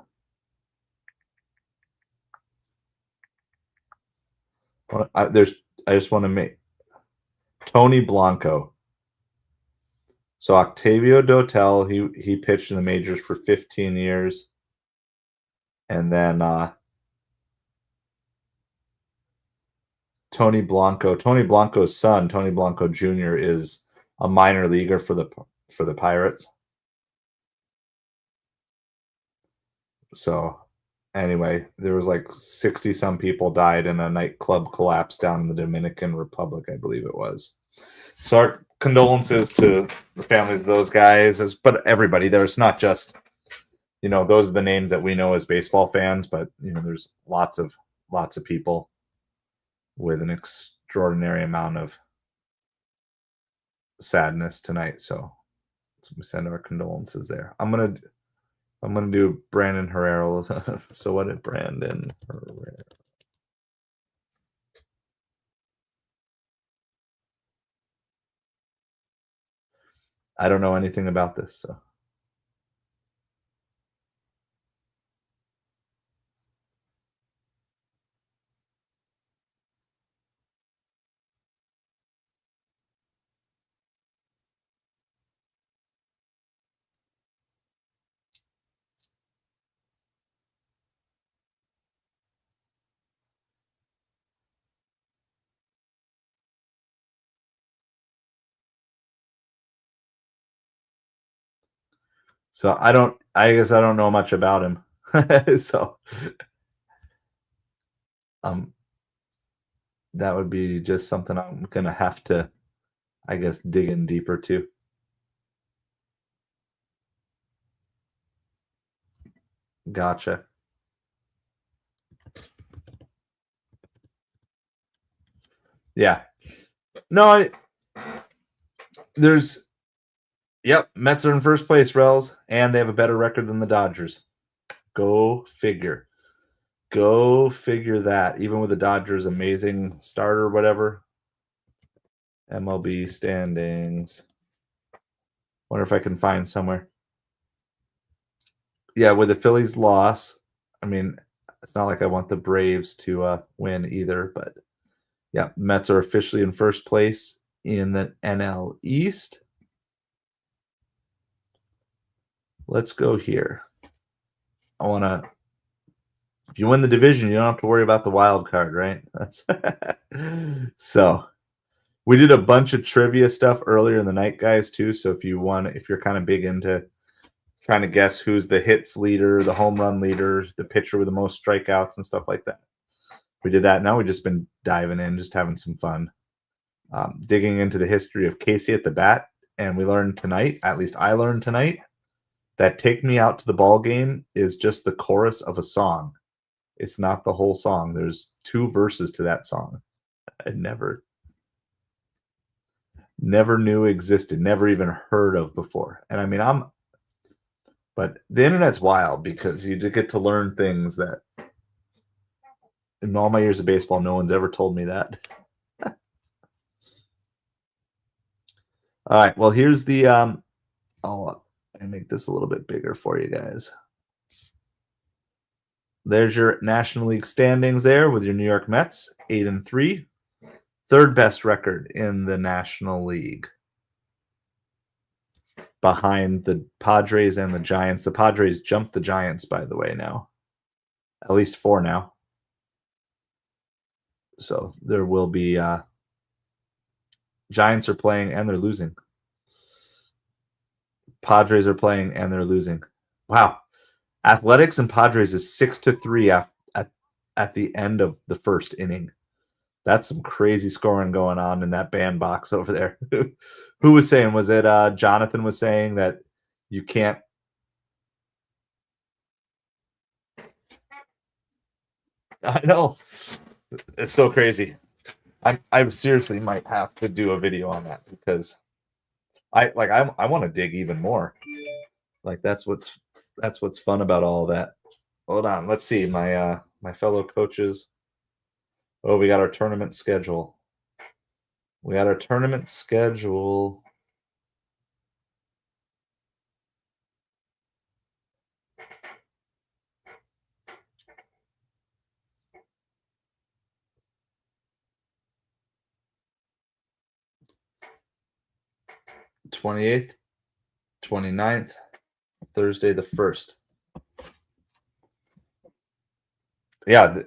I just want to make Tony Blanco. So Octavio Dotel, he pitched in the majors for 15 years, and then Tony Blanco's son, Tony Blanco Jr., is a minor leaguer for the Pirates. So anyway, there was like 60 some people died in a nightclub collapse down in the Dominican Republic, I believe it was. So our condolences to the families of those guys, but everybody. There's not just, those are the names that we know as baseball fans, but there's lots of people with an extraordinary amount of sadness tonight. So we send our condolences there. I'm gonna do Brandon Herrera. So what did Brandon Herrera? I don't know anything about this, so. So I guess I don't know much about him. So um that would be just something I'm gonna have to, I guess, dig in deeper to. Gotcha. Yeah. No, there's yep, Mets are in first place, Rels, and they have a better record than the Dodgers. Go figure. Go figure that. Even with the Dodgers' amazing starter, whatever. MLB standings. Wonder if I can find somewhere. Yeah, with the Phillies' loss, I mean, it's not like I want the Braves to win either, but yeah, Mets are officially in first place in the NL East. Let's go here. I want to. If you win the division, you don't have to worry about the wild card, right? That's so. We did a bunch of trivia stuff earlier in the night, guys, too. So if you're kind of big into trying to guess who's the hits leader, the home run leader, the pitcher with the most strikeouts and stuff like that, we did that. Now we've just been diving in, just having some fun, digging into the history of Casey at the bat. And we learned tonight, at least I learned tonight, that "Take Me Out to the Ball Game" is just the chorus of a song. It's not the whole song. There's 2 verses to that song. I never knew existed, never even heard of before. And I mean, but the internet's wild because you get to learn things that in all my years of baseball, no one's ever told me that. All right, well, here's the I'll make this a little bit bigger for you guys. There's your National League standings there with your New York Mets, 8-3, third best record in the National League, behind the Padres and the Giants. The Padres jumped the Giants, by the way, now. At least 4 now. So there will be Giants are playing and they're losing. Padres are playing and they're losing. Wow. Athletics and Padres is 6-3 at the end of the first inning. That's some crazy scoring going on in that bandbox over there. Who was saying? Was it Jonathan was saying that you can't? I know. It's so crazy. I seriously might have to do a video on that because I want to dig even more. Like that's what's fun about all that. Hold on, let's see my my fellow coaches. Oh, we got our tournament schedule. We got our tournament schedule. '28th, 29th, Thursday the 1st. Yeah,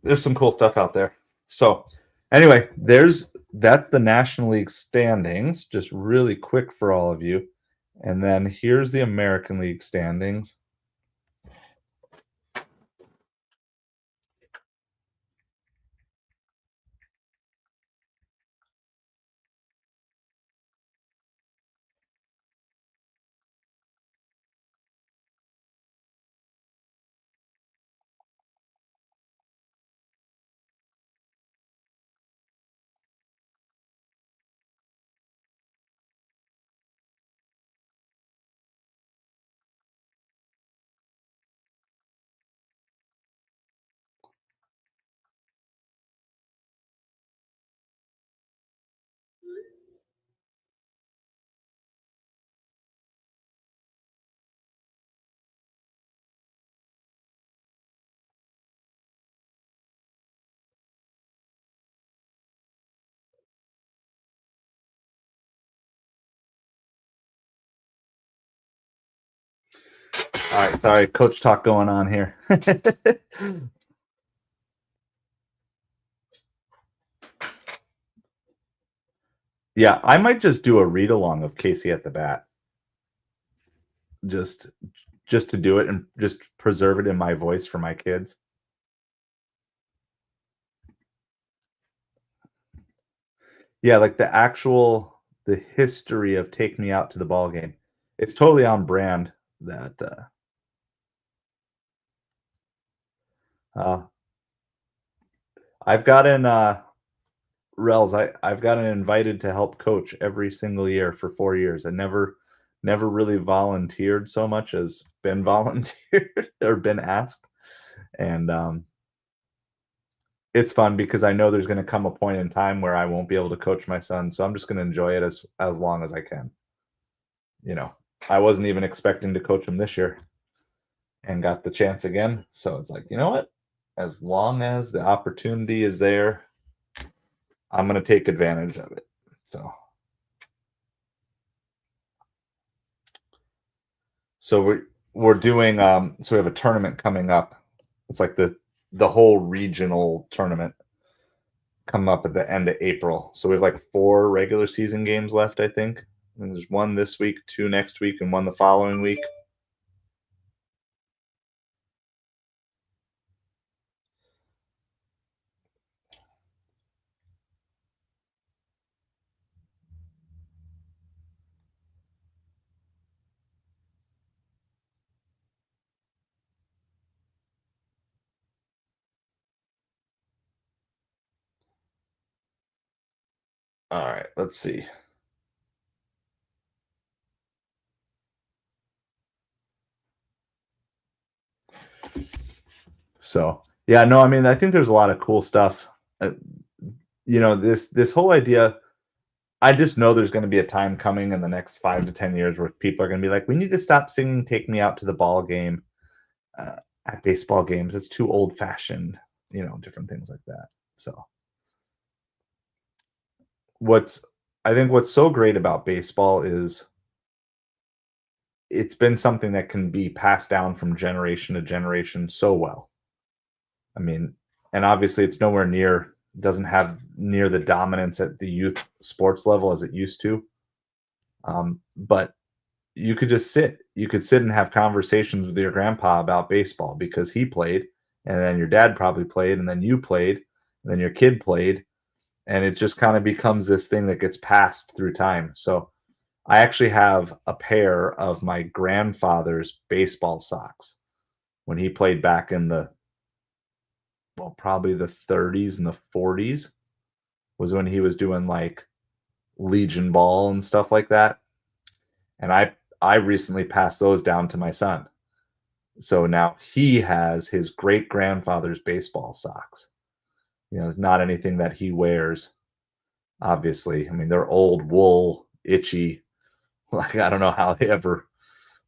there's some cool stuff out there. So anyway, that's the National League standings, just really quick for all of you. And then here's the American League standings. All right, sorry, coach talk going on here. Yeah, I might just do a read along of Casey at the bat. Just to do it and just preserve it in my voice for my kids. Yeah, like the history of "Take Me Out to the Ball Game." It's totally on brand that I've gotten Rels, I've gotten invited to help coach every single year for 4 years. I never really volunteered so much as been volunteered or been asked, and, it's fun because I know there's gonna come a point in time where I won't be able to coach my son, so I'm just gonna enjoy it as long as I can, you know? I wasn't even expecting to coach him this year and got the chance again, so it's like, "You know what? As long as the opportunity is there, I'm gonna take advantage of it." So we're doing, so we have a tournament coming up. It's like the whole regional tournament come up at the end of April. So we have like 4 regular season games left, I think. And there's 1 this week, 2 next week, and 1 the following week. All right, let's see. So, yeah, no, I mean, I think there's a lot of cool stuff. Uh, this whole idea, I just know there's going to be a time coming in the next 5 to 10 years where people are going to be like, we need to stop singing "Take Me Out to the Ball Game" uh, at baseball games. It's too old fashioned, different things like that. So, what's I think what's so great about baseball is it's been something that can be passed down from generation to generation so well. I mean, and obviously it's nowhere near doesn't have near the dominance at the youth sports level as it used to. But you could sit and have conversations with your grandpa about baseball because he played, and then your dad probably played, and then you played, and then your kid played, and it just kind of becomes this thing that gets passed through time. So I actually have a pair of my grandfather's baseball socks when he played back in probably the 30s and the 40s was when he was doing like Legion ball and stuff like that. And I recently passed those down to my son. So now he has his great grandfather's baseball socks. It's not anything that he wears, obviously. I mean, they're old wool, itchy. Like, I don't know how they ever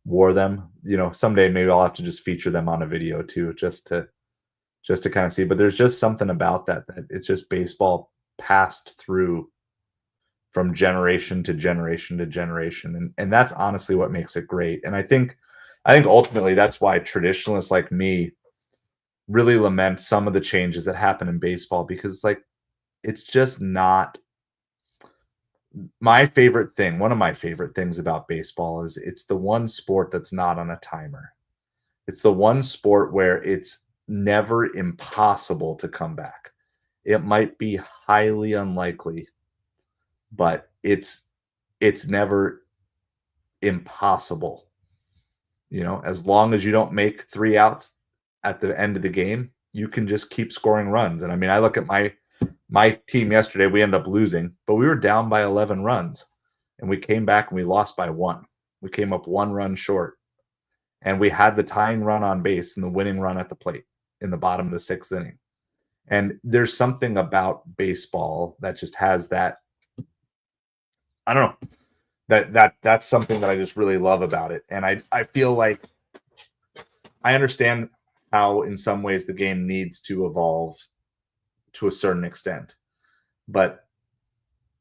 wore them. Someday maybe I'll have to just feature them on a video too, just to kind of see. But there's just something about that it's just baseball passed through from generation to generation to generation, and that's honestly what makes it great. And I think ultimately that's why traditionalists like me really lament some of the changes that happen in baseball, because it's just not my favorite thing. One of my favorite things about baseball is it's the one sport that's not on a timer. It's the one sport where it's never impossible to come back. It might be highly unlikely, but it's never impossible. As long as you don't make 3 outs at the end of the game, you can just keep scoring runs. And I mean, I look at my team yesterday, we ended up losing, but we were down by 11 runs and we came back and we lost by 1. We came up 1 run short, and we had the tying run on base and the winning run at the plate in the bottom of the 6th inning. And there's something about baseball that just has that, I don't know, that's something that I just really love about it. And I feel like I understand how in some ways the game needs to evolve to a certain extent, but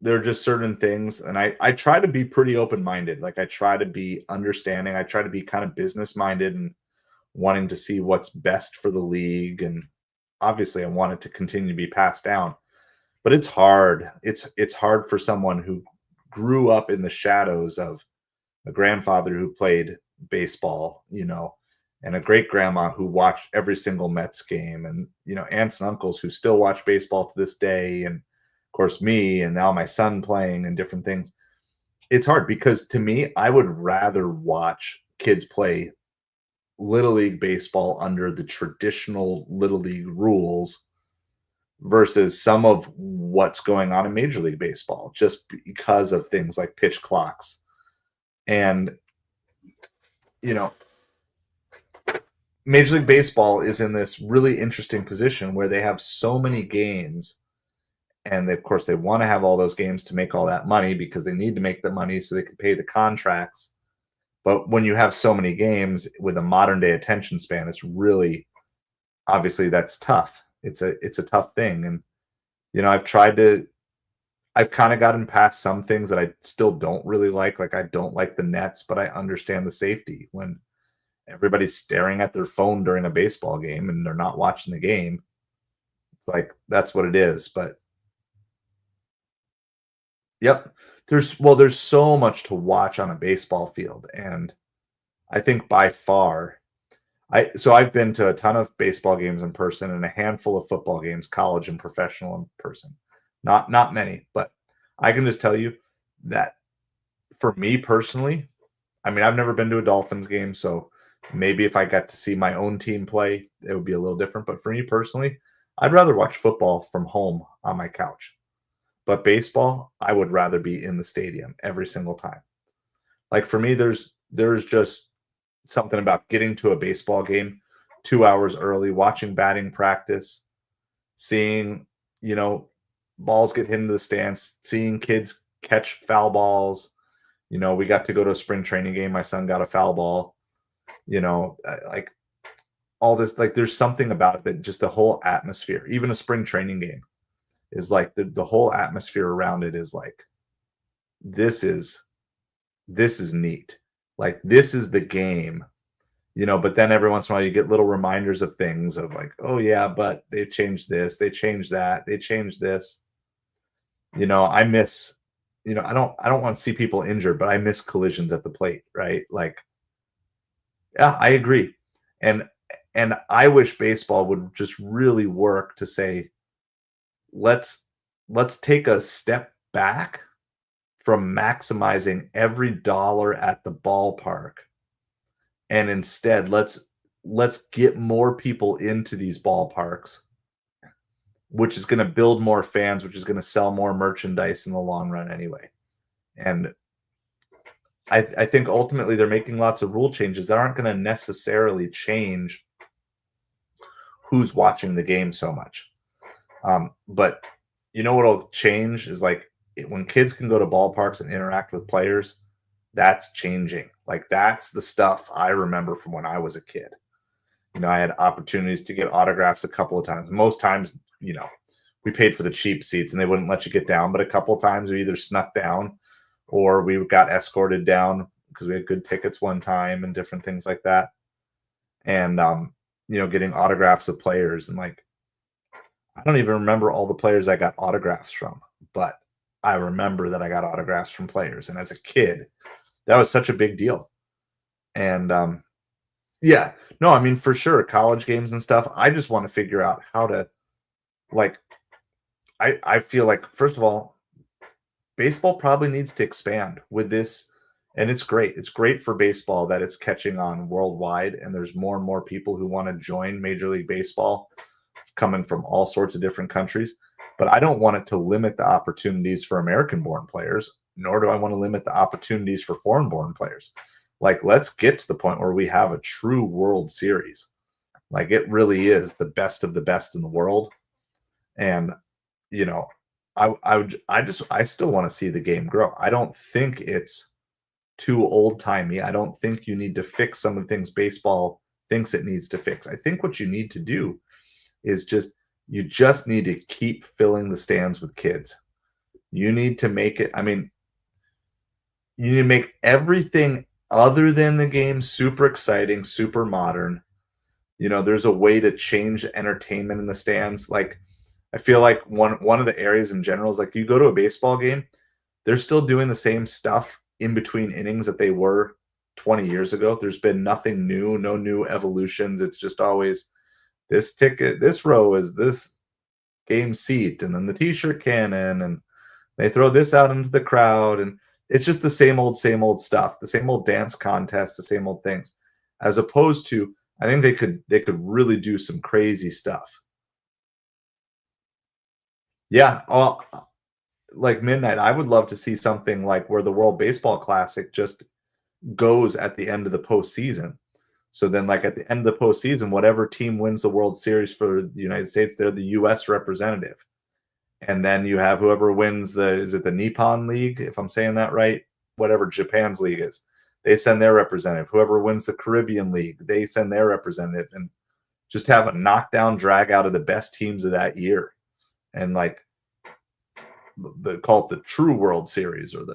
there are just certain things, and I try to be pretty open-minded. Like, I try to be understanding. I try to be kind of business-minded and wanting to see what's best for the league. And obviously I want it to continue to be passed down, but it's hard. It's hard for someone who grew up in the shadows of a grandfather who played baseball, and a great grandma who watched every single Mets game, and aunts and uncles who still watch baseball to this day, and of course me, and now my son playing and different things. It's hard because to me, I would rather watch kids play little league baseball under the traditional little league rules versus some of what's going on in Major League Baseball just because of things like pitch clocks. And, you know, Major League Baseball is in this really interesting position where they have so many games. And of course, they want to have all those games to make all that money because they need to make the money so they can pay the contracts. But when you have so many games with a modern day attention span, it's really, obviously that's tough. It's a tough thing. And, I've kind of gotten past some things that I still don't really like. Like I don't like the nets, but I understand the safety when everybody's staring at their phone during a baseball game and they're not watching the game. It's like, that's what it is. But yep, there's so much to watch on a baseball field. And I think by far, I've been to a ton of baseball games in person and a handful of football games, college and professional in person. Not many, but I can just tell you that for me personally, I mean, I've never been to a Dolphins game, so maybe if I got to see my own team play, it would be a little different. But for me personally, I'd rather watch football from home on my couch. But baseball, I would rather be in the stadium every single time. Like for me, there's just something about getting to a baseball game 2 hours early, watching batting practice, seeing, balls get hit into the stands, seeing kids catch foul balls. We got to go to a spring training game. My son got a foul ball, like all this, like there's something about it that just the whole atmosphere, even a spring training game is like the whole atmosphere around it is like, this is neat. Like this is the game, but then every once in a while you get little reminders of things of like, oh yeah, but they changed this, they changed that, they changed this. I miss, I don't want to see people injured, but I miss collisions at the plate, right? Like, yeah, I agree. And I wish baseball would just really work to say, let's take a step back from maximizing every dollar at the ballpark. And instead, let's get more people into these ballparks, which is going to build more fans, which is going to sell more merchandise in the long run anyway. And I think ultimately they're making lots of rule changes that aren't going to necessarily change who's watching the game so much. But what'll change is like when kids can go to ballparks and interact with players, that's changing. Like that's the stuff I remember from when I was a kid. I had opportunities to get autographs a couple of times. Most times, we paid for the cheap seats and they wouldn't let you get down. But a couple of times we either snuck down or we got escorted down because we had good tickets one time and different things like that. And, getting autographs of players and like, I don't even remember all the players I got autographs from, but I remember that I got autographs from players. And as a kid, that was such a big deal. And, yeah, no, I mean, for sure, college games and stuff, I just want to figure out how to, like, I feel like, first of all, baseball probably needs to expand with this, and it's great. It's great for baseball that it's catching on worldwide, and there's more and more people who want to join Major League Baseball coming from all sorts of different countries. But I don't want it to limit the opportunities for American-born players, nor do I want to limit the opportunities for foreign-born players. Like, let's get to the point where we have a true World Series. Like, it really is the best of the best in the world. And, I still want to see the game grow. I don't think it's too old-timey. I don't think you need to fix some of the things baseball thinks it needs to fix. I think what you need to do is you just need to keep filling the stands with kids. You need to make it, you need to make everything other than the game super exciting, super modern. There's a way to change entertainment in the stands. Like, I feel like one of the areas in general is like you go to a baseball game, they're still doing the same stuff in between innings that they were 20 years ago. There's been nothing new, no new evolutions. It's just always this ticket, this row is this game seat, and then the t-shirt cannon, and they throw this out into the crowd, and it's just the same old stuff, the same old dance contest, the same old things, as opposed to, I think they could really do some crazy stuff. Yeah, like midnight, I would love to see something like where the World Baseball Classic just goes at the end of the postseason. So then, like at the end of the postseason, whatever team wins the World Series for the United States, they're the U.S. representative. And then you have whoever wins is it the Nippon League, if I'm saying that right? Whatever Japan's league is, they send their representative. Whoever wins the Caribbean League, they send their representative, and just have a knockdown drag out of the best teams of that year. And like call it the true World Series, or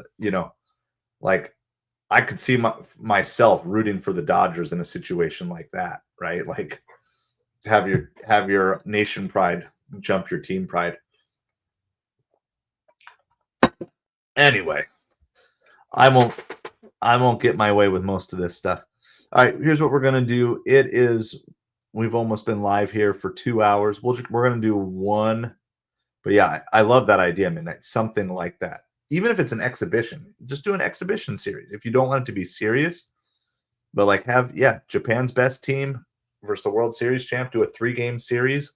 like I could see myself rooting for the Dodgers in a situation like that, right? Like have your nation pride jump your team pride. Anyway, I won't get my way with most of this stuff. All right, here's what we're gonna do. We've almost been live here for 2 hours. We're gonna do one, but yeah, I love that idea, Midnight. Something like that. Even if it's an exhibition, just do an exhibition series. If you don't want it to be serious, but like Japan's best team versus the World Series champ, do a 3-game series.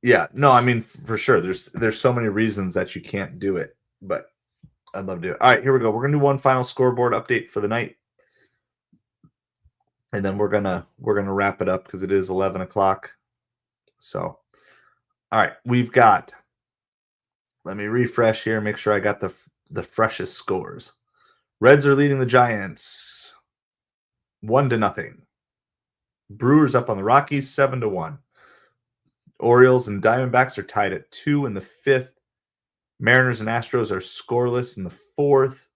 Yeah, no, I mean for sure. There's so many reasons that you can't do it, but I'd love to do it. All right, here we go. We're gonna do one final scoreboard update for the night, and then we're gonna wrap it up because it is 11 o'clock. So, all right, we've got. Let me refresh here. Make sure I got the freshest scores. Reds are leading the Giants 1-0. Brewers up on the Rockies 7-1. Orioles and Diamondbacks are tied at 2 in the 5th. Mariners and Astros are scoreless in the 4th.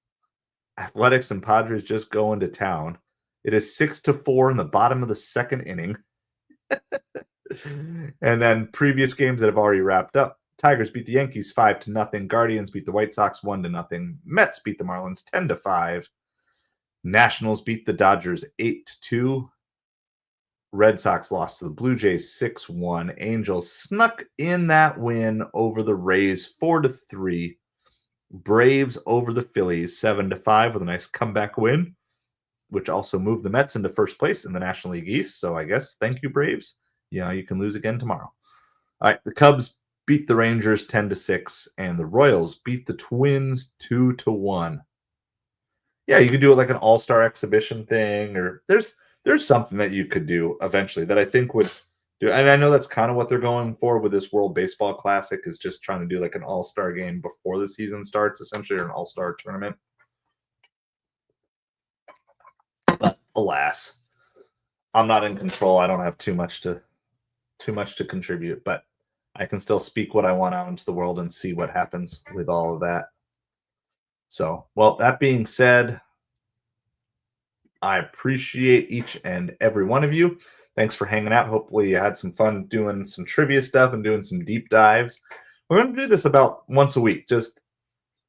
Athletics and Padres just going to town. It is 6-4 in the bottom of the 2nd inning. And then previous games that have already wrapped up. Tigers beat the Yankees 5-0. Guardians beat the White Sox 1-0. Mets beat the Marlins 10-5. Nationals beat the Dodgers 8-2. Red Sox lost to the Blue Jays 6-1. Angels snuck in that win over the Rays 4-3. Braves over the Phillies 7-5 with a nice comeback win, which also moved the Mets into first place in the National League East. So I guess thank you, Braves. You can lose again tomorrow. All right, the Cubs beat the Rangers 10-6, and the Royals beat the Twins 2-1. Yeah, you could do it like an all-star exhibition thing, or there's something that you could do eventually that I think would do. And I know that's kind of what they're going for with this World Baseball Classic, is just trying to do like an all-star game before the season starts, essentially, or an all-star tournament. But alas, I'm not in control. I don't have too much to contribute, but I can still speak what I want out into the world and see what happens with all of that. So, well, that being said, I appreciate each and every one of you. Thanks for hanging out. Hopefully you had some fun doing some trivia stuff and doing some deep dives. We're going to do this about once a week. Just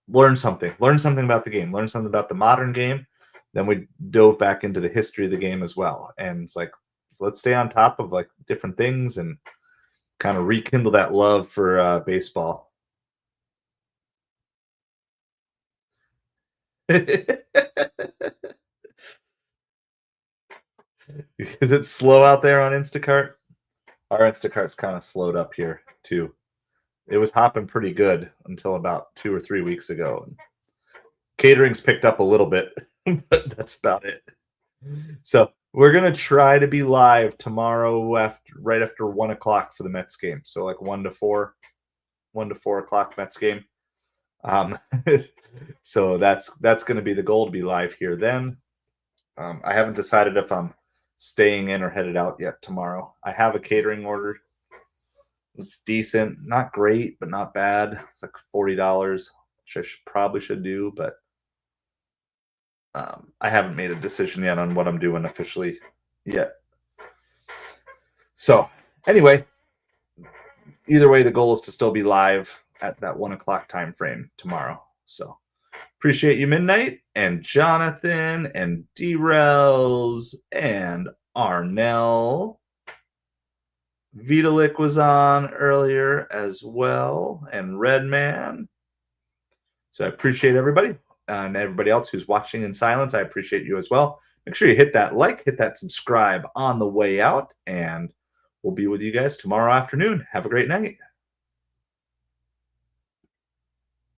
learn something about the game, learn something about the modern game. Then we dove back into the history of the game as well. And it's like, let's stay on top of like different things and kind of rekindle that love for baseball. Is it slow out there on Instacart? Our Instacart's kind of slowed up here too. It was hopping pretty good until about 2 or 3 weeks ago. Catering's picked up a little bit, but that's about it. So we're gonna try to be live tomorrow right after 1 o'clock for the Mets game. So like 1 to 4 o'clock Mets game. So that's going to be the goal, to be live here then. I haven't decided if I'm staying in or headed out yet tomorrow. I have a catering order. It's decent, not great, but not bad. It's like $40, which I probably should do, but I haven't made a decision yet on what I'm doing officially yet. So anyway, either way, the goal is to still be live at that 1 o'clock time frame tomorrow. So appreciate you, Midnight, and Jonathan, and D-Rels, and Arnell. Vitalik was on earlier as well, and Redman. So I appreciate everybody, and everybody else who's watching in silence. I appreciate you as well. Make sure you hit that like, hit that subscribe on the way out, and We'll be with you guys tomorrow afternoon. Have a great night.